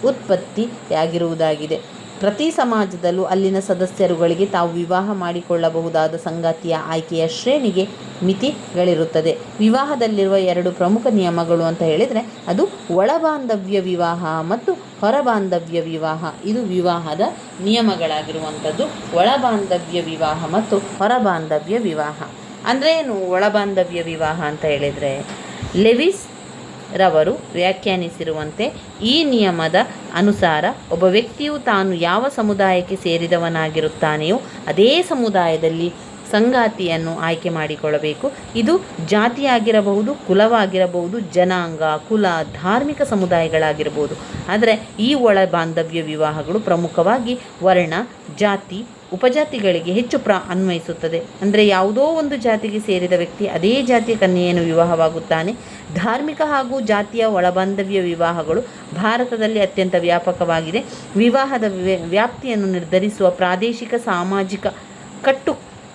ಉತ್ಪತ್ತಿಯಾಗಿರುವುದಾಗಿದೆ. ಪ್ರತಿ ಸಮಾಜದಲ್ಲೂ ಅಲ್ಲಿನ ಸದಸ್ಯರುಗಳಿಗೆ ತಾವು ವಿವಾಹ ಮಾಡಿಕೊಳ್ಳಬಹುದಾದ ಸಂಗಾತಿಯ ಆಯ್ಕೆಯ ಶ್ರೇಣಿಗೆ ಮಿತಿಗಳಿರುತ್ತದೆ. ವಿವಾಹದಲ್ಲಿರುವ ಎರಡು ಪ್ರಮುಖ ನಿಯಮಗಳು ಅಂತ ಹೇಳಿದರೆ ಅದು ಒಳಬಾಂಧವ್ಯ ವಿವಾಹ ಮತ್ತು ಹೊರಬಾಂಧವ್ಯ ವಿವಾಹ. ಇದು ವಿವಾಹದ ನಿಯಮಗಳಾಗಿರುವಂಥದ್ದು. ಒಳಬಾಂಧವ್ಯ ವಿವಾಹ ಮತ್ತು ಹೊರಬಾಂಧವ್ಯ ವಿವಾಹ ಅಂದರೆ ಏನು? ಒಳಬಾಂಧವ್ಯ ವಿವಾಹ ಅಂತ ಹೇಳಿದರೆ ಲೆವಿಸ್ ರವರು ವ್ಯಾಖ್ಯಾನಿಸಿರುವಂತೆ ಈ ನಿಯಮದ ಅನುಸಾರ ಒಬ್ಬ ವ್ಯಕ್ತಿಯು ತಾನು ಯಾವ ಸಮುದಾಯಕ್ಕೆ ಸೇರಿದವನಾಗಿರುತ್ತಾನೆಯೋ ಅದೇ ಸಮುದಾಯದಲ್ಲಿ ಸಂಗಾತಿಯನ್ನು ಆಯ್ಕೆ ಮಾಡಿಕೊಳ್ಳಬೇಕು. ಇದು ಜಾತಿಯಾಗಿರಬಹುದು, ಕುಲವಾಗಿರಬಹುದು, ಜನಾಂಗ, ಕುಲ, ಧಾರ್ಮಿಕ ಸಮುದಾಯಗಳಾಗಿರಬಹುದು. ಆದರೆ ಈ ಒಳ ಬಾಂಧವ್ಯ ವಿವಾಹಗಳು ಪ್ರಮುಖವಾಗಿ ವರ್ಣ, ಜಾತಿ, ಉಪಜಾತಿಗಳಿಗೆ ಹೆಚ್ಚು ಅನ್ವಯಿಸುತ್ತದೆ. ಅಂದರೆ ಯಾವುದೋ ಒಂದು ಜಾತಿಗೆ ಸೇರಿದ ವ್ಯಕ್ತಿ ಅದೇ ಜಾತಿಯ ಕನ್ಯೆಯನ್ನು ವಿವಾಹವಾಗುತ್ತಾನೆ. ಧಾರ್ಮಿಕ ಹಾಗೂ ಜಾತಿಯ ಒಳಬಾಂಧವ್ಯ ವಿವಾಹಗಳು ಭಾರತದಲ್ಲಿ ಅತ್ಯಂತ ವ್ಯಾಪಕವಾಗಿದೆ. ವಿವಾಹದ ವ್ಯಾಪ್ತಿಯನ್ನು ನಿರ್ಧರಿಸುವ ಪ್ರಾದೇಶಿಕ ಸಾಮಾಜಿಕ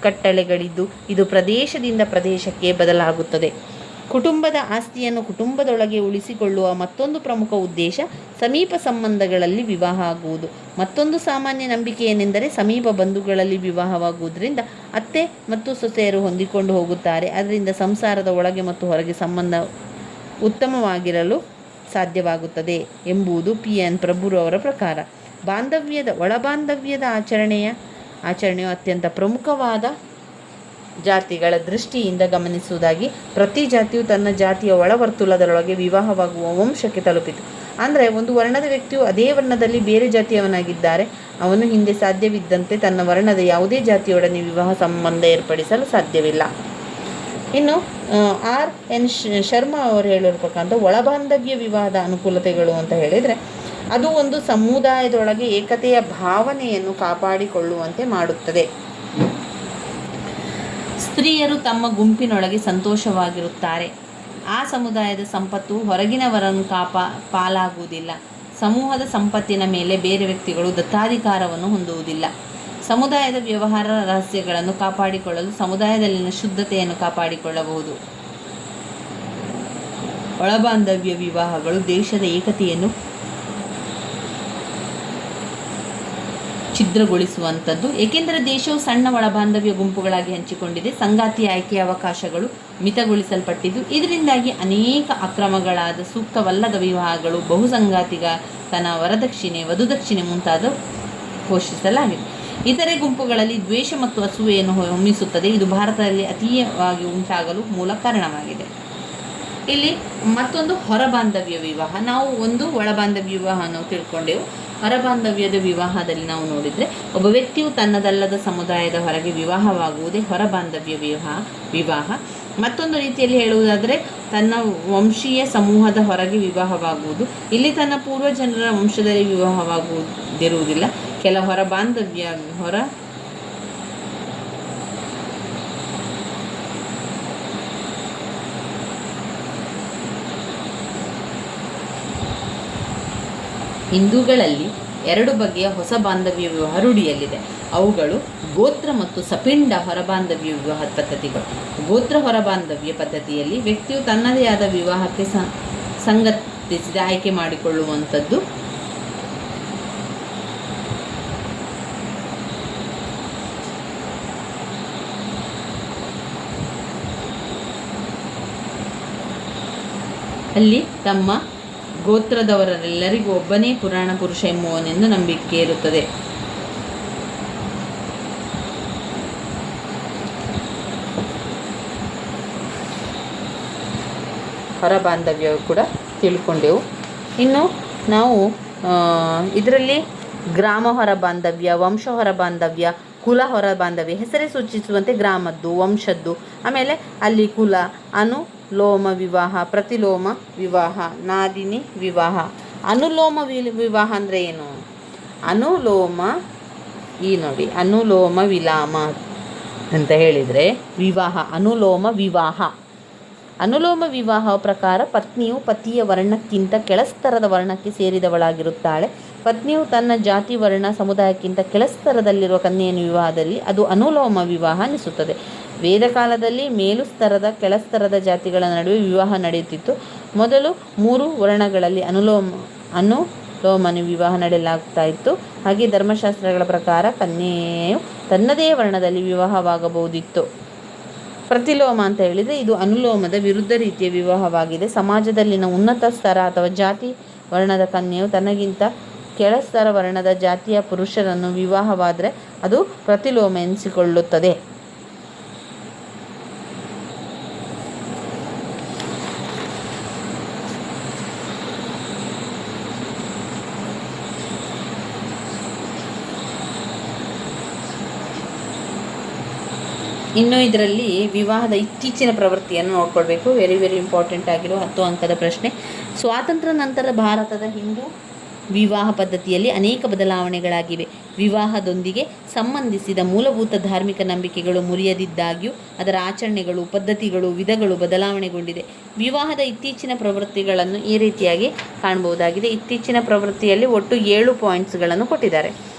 ಕಟ್ಟಳೆಗಳಿದ್ದು ಇದು ಪ್ರದೇಶದಿಂದ ಪ್ರದೇಶಕ್ಕೆ ಬದಲಾಗುತ್ತದೆ. ಕುಟುಂಬದ ಆಸ್ತಿಯನ್ನು ಕುಟುಂಬದೊಳಗೆ ಉಳಿಸಿಕೊಳ್ಳುವ ಮತ್ತೊಂದು ಪ್ರಮುಖ ಉದ್ದೇಶ ಸಮೀಪ ಸಂಬಂಧಗಳಲ್ಲಿ ವಿವಾಹ ಆಗುವುದು. ಮತ್ತೊಂದು ಸಾಮಾನ್ಯ ನಂಬಿಕೆ ಏನೆಂದರೆ ಸಮೀಪ ಬಂಧುಗಳಲ್ಲಿ ವಿವಾಹವಾಗುವುದರಿಂದ ಅತ್ತೆ ಮತ್ತು ಸೊಸೆಯರು ಹೊಂದಿಕೊಂಡು ಹೋಗುತ್ತಾರೆ. ಅದರಿಂದ ಸಂಸಾರದ ಒಳಗೆ ಮತ್ತು ಹೊರಗೆ ಸಂಬಂಧ ಉತ್ತಮವಾಗಿರಲು ಸಾಧ್ಯವಾಗುತ್ತದೆ ಎಂಬುದು P.N. ಪ್ರಭುರವರ ಪ್ರಕಾರ. ಒಳಬಾಂಧವ್ಯದ ಆಚರಣೆಯು ಅತ್ಯಂತ ಪ್ರಮುಖವಾದ ಜಾತಿಗಳ ದೃಷ್ಟಿಯಿಂದ ಗಮನಿಸುವುದಾಗಿ ಪ್ರತಿ ಜಾತಿಯು ತನ್ನ ಜಾತಿಯ ಒಳವರ್ತುಲದೊಳಗೆ ವಿವಾಹವಾಗುವ ವಂಶಕ್ಕೆ ತಲುಪಿತು. ಅಂದರೆ ಒಂದು ವರ್ಣದ ವ್ಯಕ್ತಿಯು ಅದೇ ವರ್ಣದಲ್ಲಿ ಬೇರೆ ಜಾತಿಯವನಾಗಿದ್ದರೆ ಅವನು ಹಿಂದೆ ಸಾಧ್ಯವಿದ್ದಂತೆ ತನ್ನ ವರ್ಣದ ಯಾವುದೇ ಜಾತಿಯೊಡನೆ ವಿವಾಹ ಸಂಬಂಧ ಏರ್ಪಡಿಸಲು ಸಾಧ್ಯವಿಲ್ಲ. ಇನ್ನು R.N. ಶರ್ಮಾ ಅವರು ಹೇಳಿರತಕ್ಕಂಥ ಒಳಬಾಂಧವ್ಯ ವಿವಾಹದ ಅನುಕೂಲತೆಗಳು ಅಂತ ಹೇಳಿದರೆ ಅದು ಒಂದು ಸಮುದಾಯದೊಳಗೆ ಏಕತೆಯ ಭಾವನೆಯನ್ನು ಕಾಪಾಡಿಕೊಳ್ಳುವಂತೆ ಮಾಡುತ್ತದೆ. ಸ್ತ್ರೀಯರು ತಮ್ಮ ಗುಂಪಿನೊಳಗೆ ಸಂತೋಷವಾಗಿರುತ್ತಾರೆ. ಆ ಸಮುದಾಯದ ಸಂಪತ್ತು ಹೊರಗಿನವರನ್ನು ಪಾಲಾಗುವುದಿಲ್ಲ. ಸಮೂಹದ ಸಂಪತ್ತಿನ ಮೇಲೆ ಬೇರೆ ವ್ಯಕ್ತಿಗಳು ದತ್ತಾಧಿಕಾರವನ್ನು ಹೊಂದುವುದಿಲ್ಲ. ಸಮುದಾಯದ ವ್ಯವಹಾರ ರಹಸ್ಯಗಳನ್ನು ಕಾಪಾಡಿಕೊಳ್ಳಲು ಸಮುದಾಯದಲ್ಲಿನ ಶುದ್ಧತೆಯನ್ನು ಕಾಪಾಡಿಕೊಳ್ಳಬಹುದು. ಒಳಬಾಂಧವ್ಯ ವಿವಾಹಗಳು ದೇಶದ ಏಕತೆಯನ್ನು ಛಿದ್ರಗೊಳಿಸುವಂಥದ್ದು. ಏಕೆಂದರೆ ದೇಶವು ಸಣ್ಣ ಒಳಬಾಂಧವ್ಯ ಗುಂಪುಗಳಾಗಿ ಹಂಚಿಕೊಂಡಿದೆ. ಸಂಗಾತಿ ಆಯ್ಕೆಯ ಅವಕಾಶಗಳು ಮಿತಗೊಳಿಸಲ್ಪಟ್ಟಿದ್ದು ಇದರಿಂದಾಗಿ ಅನೇಕ ಅಕ್ರಮಗಳಾದ ಸೂಕ್ತವಲ್ಲದ ವಿವಾಹಗಳು, ಬಹುಸಂಗಾತಿಗತನ, ವಧುದಕ್ಷಿಣೆ ಮುಂತಾದ ಘೋಷಿಸಲಾಗಿದೆ. ಇತರೆ ಗುಂಪುಗಳಲ್ಲಿ ದ್ವೇಷ ಮತ್ತು ಅಸೂಯೆಯನ್ನು ಹೊಮ್ಮಿಸುತ್ತದೆ. ಇದು ಭಾರತದಲ್ಲಿ ಅತೀಯವಾಗಿ ಉಂಟಾಗಲು ಮೂಲ ಕಾರಣವಾಗಿದೆ. ಇಲ್ಲಿ ಮತ್ತೊಂದು ಹೊರಬಾಂಧವ್ಯ ವಿವಾಹ. ನಾವು ಒಂದು ಒಳಬಾಂಧವ್ಯ ವಿವಾಹ ನಾವು ತಿಳ್ಕೊಂಡೆವು. ಹೊರಬಾಂಧವ್ಯದ ವಿವಾಹದಲ್ಲಿ ನಾವು ನೋಡಿದರೆ ಒಬ್ಬ ವ್ಯಕ್ತಿಯು ತನ್ನದಲ್ಲದ ಸಮುದಾಯದ ಹೊರಗೆ ವಿವಾಹವಾಗುವುದೇ ಹೊರಬಾಂಧವ್ಯ ವಿವಾಹ. ಮತ್ತೊಂದು ರೀತಿಯಲ್ಲಿ ಹೇಳುವುದಾದರೆ ತನ್ನ ವಂಶೀಯ ಸಮೂಹದ ಹೊರಗೆ ವಿವಾಹವಾಗುವುದು. ಇಲ್ಲಿ ತನ್ನ ಪೂರ್ವಜನರ ವಂಶದಲ್ಲಿ ವಿವಾಹವಾಗುವುದಿರುವುದಿಲ್ಲ. ಕೆಲ ಹಿಂದೂಗಳಲ್ಲಿ 2 ಬಗೆಯ ಹೊಸ ಬಾಂಧವ್ಯ ವಿವಾಹ ರೂಢಿಯಲ್ಲಿದೆ. ಅವುಗಳು ಗೋತ್ರ ಮತ್ತು ಸಪಿಂಡ ಹೊರಬಾಂಧವ್ಯ ವಿವಾಹ ಪದ್ಧತಿಗಳು. ಗೋತ್ರ ಹೊರಬಾಂಧವ್ಯ ಪದ್ಧತಿಯಲ್ಲಿ ವ್ಯಕ್ತಿಯು ತನ್ನದೇ ಆದ ವಿವಾಹಕ್ಕೆ ಸಂಗತಿಸಿದ ಆಯ್ಕೆ ಮಾಡಿಕೊಳ್ಳುವಂಥದ್ದು. ಅಲ್ಲಿ ತಮ್ಮ ಗೋತ್ರದವರೆಲ್ಲರಿಗೂ ಒಬ್ಬನೇ ಪುರಾಣ ಪುರುಷ ಎಂಬುವನೆಂದು ನಂಬಿಕೆ ಇರುತ್ತದೆ. ಹೊರಬಾಂಧವ್ಯ ಕೂಡ ತಿಳ್ಕೊಂಡೆವು. ಇನ್ನು ನಾವು ಇದರಲ್ಲಿ ಗ್ರಾಮ ಹೊರಬಾಂಧವ್ಯ, ವಂಶ ಹೊರಬಾಂಧವ್ಯ, ಕುಲ ಹೊರಬಾಂಧವ್ಯ, ಹೆಸರೇ ಸೂಚಿಸುವಂತೆ ಗ್ರಾಮದ್ದು, ವಂಶದ್ದು, ಆಮೇಲೆ ಅಲ್ಲಿ ಕುಲ, ಅನುಲೋಮ ವಿವಾಹ, ಪ್ರತಿಲೋಮ ವಿವಾಹ, ನಾದಿನಿ ವಿವಾಹ. ಅನುಲೋಮ ವಿವಾಹ ಅಂದರೆ ಏನು? ಅನುಲೋಮ ಅನುಲೋಮ ವಿಲಾಮ ಅಂತ ಹೇಳಿದರೆ ವಿವಾಹ, ಅನುಲೋಮ ವಿವಾಹ. ಅನುಲೋಮ ವಿವಾಹ ಪ್ರಕಾರ ಪತ್ನಿಯು ಪತಿಯ ವರ್ಣಕ್ಕಿಂತ ಕೆಳಸ್ತರದ ವರ್ಣಕ್ಕೆ ಸೇರಿದವಳಾಗಿರುತ್ತಾಳೆ. ಪತ್ನಿಯು ತನ್ನ ಜಾತಿ ವರ್ಣ ಸಮುದಾಯಕ್ಕಿಂತ ಕೆಳಸ್ತರದಲ್ಲಿರುವ ಕನ್ಯೆಯನ್ನು ವಿವಾಹದಲ್ಲಿ ಅದು ಅನುಲೋಮ ವಿವಾಹ ಅನಿಸುತ್ತದೆ. ವೇದಕಾಲದಲ್ಲಿ ಮೇಲುಸ್ತರದ ಕೆಳಸ್ತರದ ಜಾತಿಗಳ ನಡುವೆ ವಿವಾಹ ನಡೆಯುತ್ತಿತ್ತು. ಮೊದಲು 3 ವರ್ಣಗಳಲ್ಲಿ ಅನುಲೋಮನ ವಿವಾಹ ನಡೆಯಲಾಗ್ತಾ ಇತ್ತು. ಹಾಗೆ ಧರ್ಮಶಾಸ್ತ್ರಗಳ ಪ್ರಕಾರ ಕನ್ಯೆಯು ತನ್ನದೇ ವರ್ಣದಲ್ಲಿ ವಿವಾಹವಾಗಬಹುದಿತ್ತು. ಪ್ರತಿಲೋಮ ಅಂತ ಹೇಳಿದರೆ ಇದು ಅನುಲೋಮದ ವಿರುದ್ಧ ರೀತಿಯ ವಿವಾಹವಾಗಿದೆ. ಸಮಾಜದಲ್ಲಿನ ಉನ್ನತ ಸ್ತರ ಅಥವಾ ಜಾತಿ ವರ್ಣದ ಕನ್ಯೆಯು ತನಗಿಂತ ಕೆಳಸ್ತರ ವರ್ಣದ ಜಾತಿಯ ಪುರುಷರನ್ನು ವಿವಾಹವಾದರೆ ಅದು ಪ್ರತಿಲೋಮ ಎನಿಸಿಕೊಳ್ಳುತ್ತದೆ. ಇನ್ನು ಇದರಲ್ಲಿ ವಿವಾಹದ ಇತ್ತೀಚಿನ ಪ್ರವೃತ್ತಿಯನ್ನು ನೋಡ್ಕೊಳ್ಬೇಕು. ವೆರಿ ಇಂಪಾರ್ಟೆಂಟ್ ಆಗಿರೋ 10 ಅಂಕದ ಪ್ರಶ್ನೆ. ಸ್ವಾತಂತ್ರ್ಯ ನಂತರ ಭಾರತದ ಹಿಂದೂ ವಿವಾಹ ಪದ್ಧತಿಯಲ್ಲಿ ಅನೇಕ ಬದಲಾವಣೆಗಳಾಗಿವೆ. ವಿವಾಹದೊಂದಿಗೆ ಸಂಬಂಧಿಸಿದ ಮೂಲಭೂತ ಧಾರ್ಮಿಕ ನಂಬಿಕೆಗಳು ಮುರಿಯದಿದ್ದಾಗ್ಯೂ ಅದರ ಆಚರಣೆಗಳು, ಪದ್ಧತಿಗಳು, ವಿಧಗಳು ಬದಲಾವಣೆಗೊಂಡಿದೆ. ವಿವಾಹದ ಇತ್ತೀಚಿನ ಪ್ರವೃತ್ತಿಗಳನ್ನು ಈ ರೀತಿಯಾಗಿ ಕಾಣಬಹುದಾಗಿದೆ. ಇತ್ತೀಚಿನ ಪ್ರವೃತ್ತಿಯಲ್ಲಿ ಒಟ್ಟು 7 ಪಾಯಿಂಟ್ಸ್ಗಳನ್ನು ಕೊಟ್ಟಿದ್ದಾರೆ.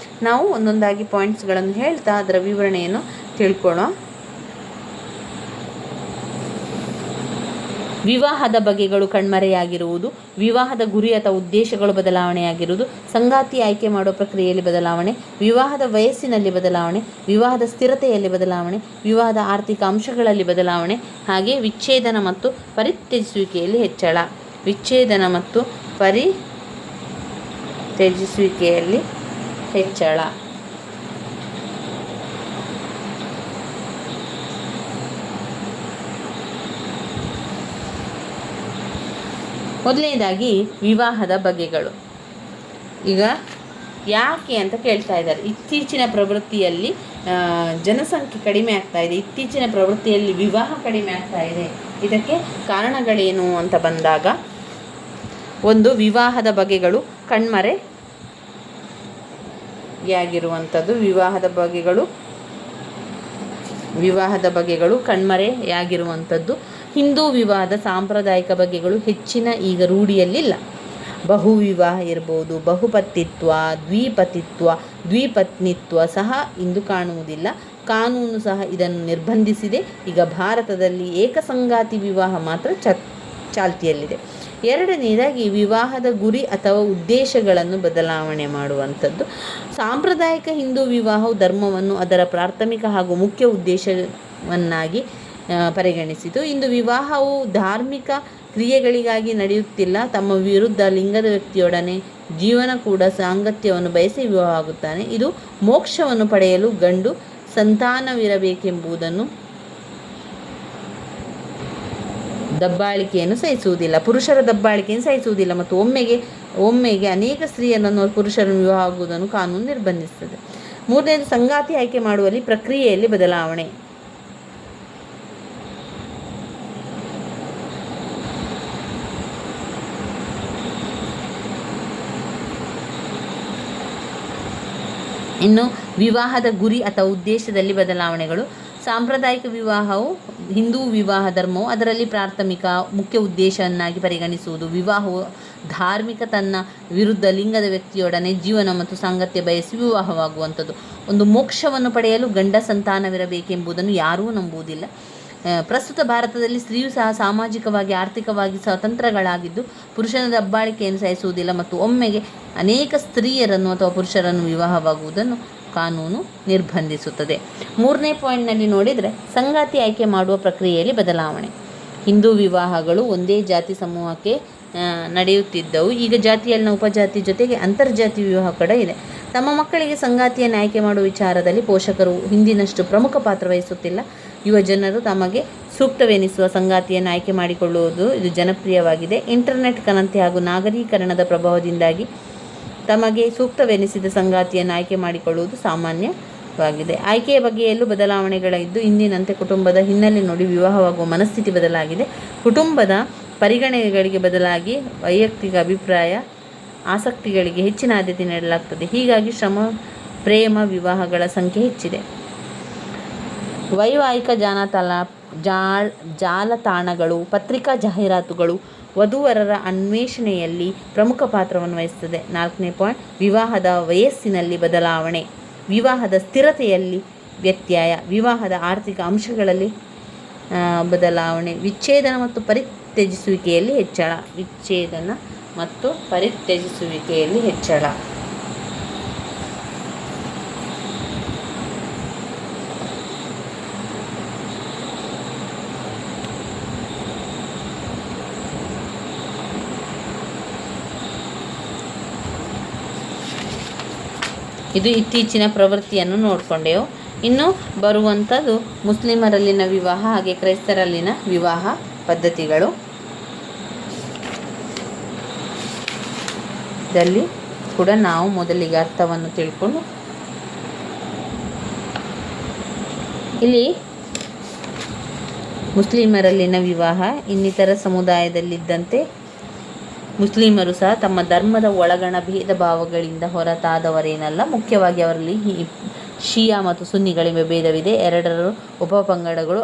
ನಾವು ಒಂದೊಂದಾಗಿ ಪಾಯಿಂಟ್ಸ್ಗಳನ್ನು ಹೇಳ್ತಾ ಅದರ ವಿವರಣೆಯನ್ನು ತಿಳ್ಕೊಳ್ಳೋಣ. ವಿವಾಹದ ಬಗೆಗಳು ಕಣ್ಮರೆಯಾಗಿರುವುದು, ವಿವಾಹದ ಗುರಿ ಅಥವಾ ಉದ್ದೇಶಗಳು ಬದಲಾವಣೆಯಾಗಿರುವುದು, ಸಂಗಾತಿ ಆಯ್ಕೆ ಮಾಡುವ ಪ್ರಕ್ರಿಯೆಯಲ್ಲಿ ಬದಲಾವಣೆ, ವಿವಾಹದ ವಯಸ್ಸಿನಲ್ಲಿ ಬದಲಾವಣೆ, ವಿವಾಹದ ಸ್ಥಿರತೆಯಲ್ಲಿ ಬದಲಾವಣೆ, ವಿವಾಹದ ಆರ್ಥಿಕ ಅಂಶಗಳಲ್ಲಿ ಬದಲಾವಣೆ, ಹಾಗೆ ವಿಚ್ಛೇದನ ಮತ್ತು ಪರಿತ್ಯಜಿಸುವಿಕೆಯಲ್ಲಿ ಹೆಚ್ಚಳ. ವಿಚ್ಛೇದನ ಮತ್ತು ಪರಿತ್ಯಜಿಸುವಿಕೆಯಲ್ಲಿ ಹೆಚ್ಚಳ. ಮೊದಲನೇದಾಗಿ ವಿವಾಹದ ಬಗೆಗಳು. ಈಗ ಯಾಕೆ ಅಂತ ಕೇಳ್ತಾ ಇದ್ದಾರೆ. ಇತ್ತೀಚಿನ ಪ್ರವೃತ್ತಿಯಲ್ಲಿ ಜನಸಂಖ್ಯೆ ಕಡಿಮೆ ಆಗ್ತಾ ಇದೆ, ಇತ್ತೀಚಿನ ಪ್ರವೃತ್ತಿಯಲ್ಲಿ ವಿವಾಹ ಕಡಿಮೆ ಆಗ್ತಾ ಇದೆ. ಇದಕ್ಕೆ ಕಾರಣಗಳೇನು ಅಂತ ಬಂದಾಗ, ಒಂದು ವಿವಾಹದ ಬಗೆಗಳು ಕಣ್ಮರೆಯಾಗಿರುವಂಥದ್ದು. ವಿವಾಹದ ಬಗೆಗಳು ಕಣ್ಮರೆಯಾಗಿರುವಂಥದ್ದು. ಹಿಂದೂ ವಿವಾಹದ ಸಾಂಪ್ರದಾಯಿಕ ಬಗೆಗಳು ಹೆಚ್ಚಿನ ಈಗ ರೂಢಿಯಲ್ಲಿಲ್ಲ. ಬಹುವಿವಾಹ ಇರ್ಬೋದು, ಬಹುಪತಿತ್ವ, ದ್ವಿಪತ್ನಿತ್ವ ಸಹ ಇಂದು ಕಾಣುವುದಿಲ್ಲ. ಕಾನೂನು ಸಹ ಇದನ್ನು ನಿರ್ಬಂಧಿಸಿದೆ. ಈಗ ಭಾರತದಲ್ಲಿ ಏಕಸಂಗಾತಿ ವಿವಾಹ ಮಾತ್ರ ಚಾಲ್ತಿಯಲ್ಲಿದೆ. ಎರಡನೇದಾಗಿ ವಿವಾಹದ ಗುರಿ ಅಥವಾ ಉದ್ದೇಶಗಳನ್ನು ಬದಲಾವಣೆ ಮಾಡುವಂಥದ್ದು. ಸಾಂಪ್ರದಾಯಿಕ ಹಿಂದೂ ವಿವಾಹವು ಧರ್ಮವನ್ನು ಅದರ ಪ್ರಾಥಮಿಕ ಹಾಗೂ ಮುಖ್ಯ ಉದ್ದೇಶವನ್ನಾಗಿ ಪರಿಗಣಿಸಿತು. ಇಂದು ವಿವಾಹವು ಧಾರ್ಮಿಕ ಕ್ರಿಯೆಗಳಿಗಾಗಿ ನಡೆಯುತ್ತಿಲ್ಲ. ತಮ್ಮ ವಿರುದ್ಧ ಲಿಂಗದ ವ್ಯಕ್ತಿಯೊಡನೆ ಜೀವನ ಕೂಡ ಸಾಂಗತ್ಯವನ್ನು ಬಯಸಿ ವಿವಾಹ ಆಗುತ್ತಾನೆ. ಇದು ಮೋಕ್ಷವನ್ನು ಪಡೆಯಲು ಗಂಡು ಸಂತಾನವಿರಬೇಕೆಂಬುದನ್ನು ದಬ್ಬಾಳಿಕೆಯನ್ನು ಸಹಿಸುವುದಿಲ್ಲ, ಪುರುಷರ ದಬ್ಬಾಳಿಕೆಯನ್ನು ಸಹಿಸುವುದಿಲ್ಲ ಮತ್ತು ಒಮ್ಮೆಗೆ ಅನೇಕ ಸ್ತ್ರೀಯರನ್ನು ಪುರುಷರನ್ನು ವಿವಾಹ ಆಗುವುದನ್ನು ಕಾನೂನು ನಿರ್ಬಂಧಿಸುತ್ತದೆ. ಮೂರನೇದು ಸಂಗಾತಿ ಆಯ್ಕೆ ಮಾಡುವಲ್ಲಿ ಪ್ರಕ್ರಿಯೆಯಲ್ಲಿ ಬದಲಾವಣೆ. ಇನ್ನು ವಿವಾಹದ ಗುರಿ ಅಥವಾ ಉದ್ದೇಶದಲ್ಲಿ ಬದಲಾವಣೆಗಳು. ಸಾಂಪ್ರದಾಯಿಕ ವಿವಾಹವು ಹಿಂದೂ ವಿವಾಹ ಧರ್ಮವು ಅದರಲ್ಲಿ ಪ್ರಾಥಮಿಕ ಮುಖ್ಯ ಉದ್ದೇಶವನ್ನಾಗಿ ಪರಿಗಣಿಸುವುದು. ವಿವಾಹವು ಧಾರ್ಮಿಕ, ತನ್ನ ವಿರುದ್ಧ ಲಿಂಗದ ವ್ಯಕ್ತಿಯೊಡನೆ ಜೀವನ ಮತ್ತು ಸಾಂಗತ್ಯ ಬಯಸಿ ವಿವಾಹವಾಗುವಂಥದ್ದು. ಒಂದು ಮೋಕ್ಷವನ್ನು ಪಡೆಯಲು ಗಂಡ ಸಂತಾನವಿರಬೇಕೆಂಬುದನ್ನು ಯಾರೂ ನಂಬುವುದಿಲ್ಲ. ಪ್ರಸ್ತುತ ಭಾರತದಲ್ಲಿ ಸ್ತ್ರೀಯು ಸಹ ಸಾಮಾಜಿಕವಾಗಿ ಆರ್ಥಿಕವಾಗಿ ಸ್ವತಂತ್ರಗಳಾಗಿದ್ದು ಪುರುಷನ ದಬ್ಬಾಳಿಕೆಯನ್ನು ಸಹಿಸುವುದಿಲ್ಲ ಮತ್ತು ಒಮ್ಮೆಗೆ ಅನೇಕ ಸ್ತ್ರೀಯರನ್ನು ಅಥವಾ ಪುರುಷರನ್ನು ವಿವಾಹವಾಗುವುದನ್ನು ಕಾನೂನು ನಿರ್ಬಂಧಿಸುತ್ತದೆ. ಮೂರನೇ ಪಾಯಿಂಟ್ನಲ್ಲಿ ನೋಡಿದರೆ ಸಂಗಾತಿ ಆಯ್ಕೆ ಮಾಡುವ ಪ್ರಕ್ರಿಯೆಯಲ್ಲಿ ಬದಲಾವಣೆ. ಹಿಂದೂ ವಿವಾಹಗಳು ಒಂದೇ ಜಾತಿ ಸಮೂಹಕ್ಕೆ ನಡೆಯುತ್ತಿದ್ದವು. ಈಗ ಜಾತಿಯಲ್ಲಿನ ಉಪಜಾತಿ ಜೊತೆಗೆ ಅಂತರ್ಜಾತಿ ವಿವಾಹ ಕೂಡ ಇದೆ. ತಮ್ಮ ಮಕ್ಕಳಿಗೆ ಸಂಗಾತಿಯನ್ನು ಆಯ್ಕೆ ಮಾಡುವ ವಿಚಾರದಲ್ಲಿ ಪೋಷಕರು ಹಿಂದಿನಷ್ಟು ಪ್ರಮುಖ ಪಾತ್ರ ವಹಿಸುತ್ತಿಲ್ಲ. ಯುವ ಜನರು ತಮಗೆ ಸೂಕ್ತವೆನಿಸುವ ಸಂಗಾತಿಯನ್ನು ಆಯ್ಕೆ ಮಾಡಿಕೊಳ್ಳುವುದು ಇದು ಜನಪ್ರಿಯವಾಗಿದೆ. ಇಂಟರ್ನೆಟ್ ಕ್ರಾಂತಿ ಹಾಗೂ ನಾಗರೀಕರಣದ ಪ್ರಭಾವದಿಂದಾಗಿ ತಮಗೆ ಸೂಕ್ತವೆನಿಸಿದ ಸಂಗಾತಿಯನ್ನು ಆಯ್ಕೆ ಮಾಡಿಕೊಳ್ಳುವುದು ಸಾಮಾನ್ಯವಾಗಿದೆ. ಆಯ್ಕೆಯ ಬಗೆಯಲ್ಲೂ ಬದಲಾವಣೆಗಳಿದ್ದು ಇಂದಿನಂತೆ ಕುಟುಂಬದ ಹಿನ್ನೆಲೆ ನೋಡಿ ವಿವಾಹವಾಗುವ ಮನಸ್ಥಿತಿ ಬದಲಾಗಿದೆ. ಕುಟುಂಬದ ಪರಿಗಣನೆಗಳಿಗೆ ಬದಲಾಗಿ ವೈಯಕ್ತಿಕ ಅಭಿಪ್ರಾಯ, ಆಸಕ್ತಿಗಳಿಗೆ ಹೆಚ್ಚಿನ ಆದ್ಯತೆ ನೀಡಲಾಗ್ತದೆ. ಹೀಗಾಗಿ ಪ್ರೇಮ ವಿವಾಹಗಳ ಸಂಖ್ಯೆ ಹೆಚ್ಚಿದೆ. ವೈವಾಹಿಕ ಜಾಲತಾಣಗಳು, ಪತ್ರಿಕಾ ಜಾಹೀರಾತುಗಳು ವಧುವರರ ಅನ್ವೇಷಣೆಯಲ್ಲಿ ಪ್ರಮುಖ ಪಾತ್ರವನ್ನು ವಹಿಸುತ್ತದೆ. 4ನೇ ಪಾಯಿಂಟ್, ವಿವಾಹದ ವಯಸ್ಸಿನಲ್ಲಿ ಬದಲಾವಣೆ, ವಿವಾಹದ ಸ್ಥಿರತೆಯಲ್ಲಿ ವ್ಯತ್ಯಯ, ವಿವಾಹದ ಆರ್ಥಿಕ ಅಂಶಗಳಲ್ಲಿ ಬದಲಾವಣೆ, ವಿಚ್ಛೇದನ ಮತ್ತು ಪರಿತ್ಯಜಿಸುವಿಕೆಯಲ್ಲಿ ಹೆಚ್ಚಳ. ಇದು ಇತ್ತೀಚಿನ ಪ್ರವೃತ್ತಿಯನ್ನು ನೋಡಿಕೊಂಡೆವು. ಇನ್ನು ಬರುವಂಥದ್ದು ಮುಸ್ಲಿಮರಲ್ಲಿನ ವಿವಾಹ ಹಾಗೆ ಕ್ರೈಸ್ತರಲ್ಲಿನ ವಿವಾಹ ಪದ್ಧತಿಗಳು. ದಲ್ಲಿ ಕೂಡ ನಾವು ಮೊದಲಿಗೆ ಅರ್ಥವನ್ನು ತಿಳ್ಕೊಂಡು, ಇಲ್ಲಿ ಮುಸ್ಲಿಮರಲ್ಲಿನ ವಿವಾಹ ಇನ್ನಿತರ ಸಮುದಾಯದಲ್ಲಿದ್ದಂತೆ ಮುಸ್ಲಿಮರು ಸಹ ತಮ್ಮ ಧರ್ಮದ ಒಳಗಣ ಭೇದ ಭಾವಗಳಿಂದ ಹೊರತಾದವರೇನಲ್ಲ. ಮುಖ್ಯವಾಗಿ ಅವರಲ್ಲಿ ಶಿಯಾ ಮತ್ತು ಸುನ್ನಿಗಳೆಂಬ ಭೇದವಿದೆ. ಎರಡರ ಉಪಪಂಗಡಗಳು,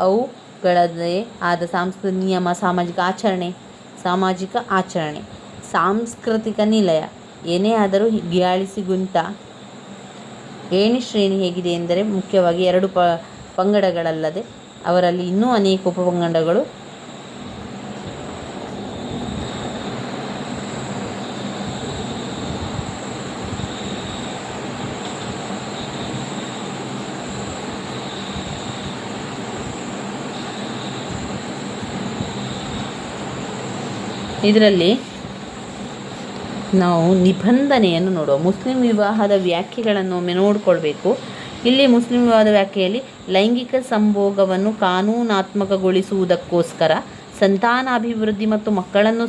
ಅವುಗಳದೇ ಆದ ನಿಯಮ, ಸಾಮಾಜಿಕ ಆಚರಣೆ, ಸಾಂಸ್ಕೃತಿಕ ನಿಲಯ ಏನೇ ಆದರೂ ಹೀಯಾಳಿಸಿಗುಂತ ಶ್ರೇಣಿ ಹೇಗಿದೆ ಎಂದರೆ ಮುಖ್ಯವಾಗಿ ಎರಡು ಪಂಗಡಗಳಲ್ಲದೆ ಅವರಲ್ಲಿ ಇನ್ನೂ ಅನೇಕ ಉಪಪಂಗಡಗಳು ಇದರಲ್ಲಿ ನಾವು ನಿಬಂಧನೆಯನ್ನು ನೋಡುವ. ಮುಸ್ಲಿಂ ವಿವಾಹದ ವ್ಯಾಖ್ಯೆಗಳನ್ನು ಒಮ್ಮೆ ನೋಡಿಕೊಳ್ಬೇಕು. ಇಲ್ಲಿ ಮುಸ್ಲಿಂ ವಿವಾಹದ ವ್ಯಾಖ್ಯೆಯಲ್ಲಿ ಲೈಂಗಿಕ ಸಂಭೋಗವನ್ನು ಕಾನೂನಾತ್ಮಕಗೊಳಿಸುವುದಕ್ಕೋಸ್ಕರ ಸಂತಾನಾಭಿವೃದ್ಧಿ ಮತ್ತು ಮಕ್ಕಳನ್ನು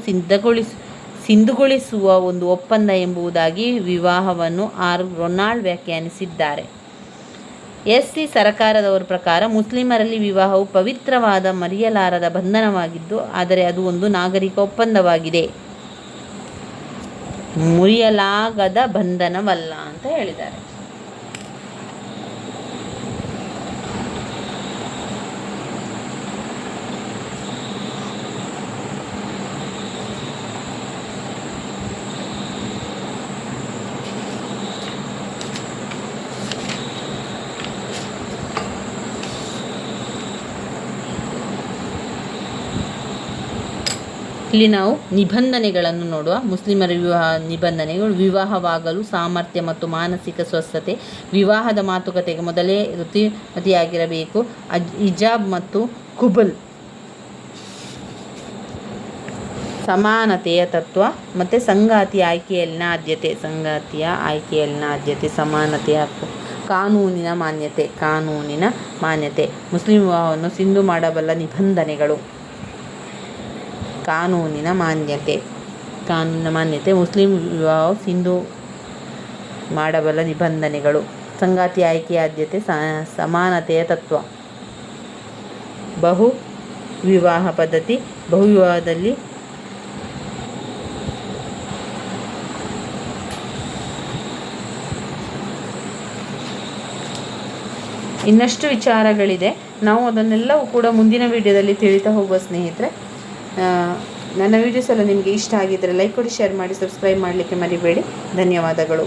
ಸಿಂಧುಗೊಳಿಸುವ ಒಂದು ಒಪ್ಪಂದ ಎಂಬುದಾಗಿ ವಿವಾಹವನ್ನು ರೊನಾಲ್ಡ್ ವ್ಯಾಖ್ಯಾನಿಸಿದ್ದಾರೆ. ಸಿ ಸರಕಾರದವರ ಪ್ರಕಾರ ಮುಸ್ಲಿಮರಲ್ಲಿ ವಿವಾಹವು ಪವಿತ್ರವಾದ ಮರೆಯಲಾರದ ಬಂಧನವಾಗಿದ್ದು, ಆದರೆ ಅದು ಒಂದು ನಾಗರಿಕ ಒಪ್ಪಂದವಾಗಿದೆ, ಮುರಿಯಲಾಗದ ಬಂಧನವಲ್ಲ ಅಂತ ಹೇಳಿದ್ದಾರೆ. ಇಲ್ಲಿ ನಾವು ನಿಬಂಧನೆಗಳನ್ನು ನೋಡುವ. ಮುಸ್ಲಿಮರ ವಿವಾಹ ನಿಬಂಧನೆಗಳು: ವಿವಾಹವಾಗಲು ಸಾಮರ್ಥ್ಯ ಮತ್ತು ಮಾನಸಿಕ ಸ್ವಸ್ಥತೆ, ವಿವಾಹದ ಮಾತುಕತೆಗೆ ಮೊದಲೇ ಋತುಮತಿಯಾಗಿರಬೇಕು, ಹಿಜಾಬ್ ಮತ್ತು ಕುಬುಲ್, ಸಮಾನತೆಯ ತತ್ವ ಮತ್ತು ಸಂಗಾತಿಯ ಆಯ್ಕೆಯಲ್ಲಿನ ಆದ್ಯತೆ, ಸಮಾನತೆಯ ಹಕ್ಕು, ಕಾನೂನಿನ ಮಾನ್ಯತೆ. ಮುಸ್ಲಿಂ ವಿವಾಹವನ್ನು ಸಿಂಧು ಮಾಡಬಲ್ಲ ನಿಬಂಧನೆಗಳು: ಕಾನೂನಿನ ಮಾನ್ಯತೆ. ಮುಸ್ಲಿಂ ವಿವಾಹವು ಸಿಂಧು ಮಾಡಬಲ್ಲ ನಿಬಂಧನೆಗಳು: ಸಂಗಾತಿ ಆಯ್ಕೆಯ ಆದ್ಯತೆ, ಸಮಾನತೆಯ ತತ್ವ. ಬಹು ವಿವಾಹ ಪದ್ಧತಿ: ಬಹುವಿವಾಹದಲ್ಲಿ ಇನ್ನಷ್ಟು ವಿಚಾರಗಳಿದೆ. ನಾವು ಅದನ್ನೆಲ್ಲವೂ ಕೂಡ ಮುಂದಿನ ವಿಡಿಯೋದಲ್ಲಿ ತಿಳಿತಾ ಹೋಗುವ ಸ್ನೇಹಿತರೆ. ನನ್ನ ವೀಡಿಯೋಸ್ ಎಲ್ಲ ನಿಮಗೆ ಇಷ್ಟ ಆಗಿದ್ದರೆ ಲೈಕ್ ಕೊಡಿ, ಶೇರ್ ಮಾಡಿ, ಸಬ್ಸ್ಕ್ರೈಬ್ ಮಾಡಲಿಕ್ಕೆ ಮರಿಬೇಡಿ. ಧನ್ಯವಾದಗಳು.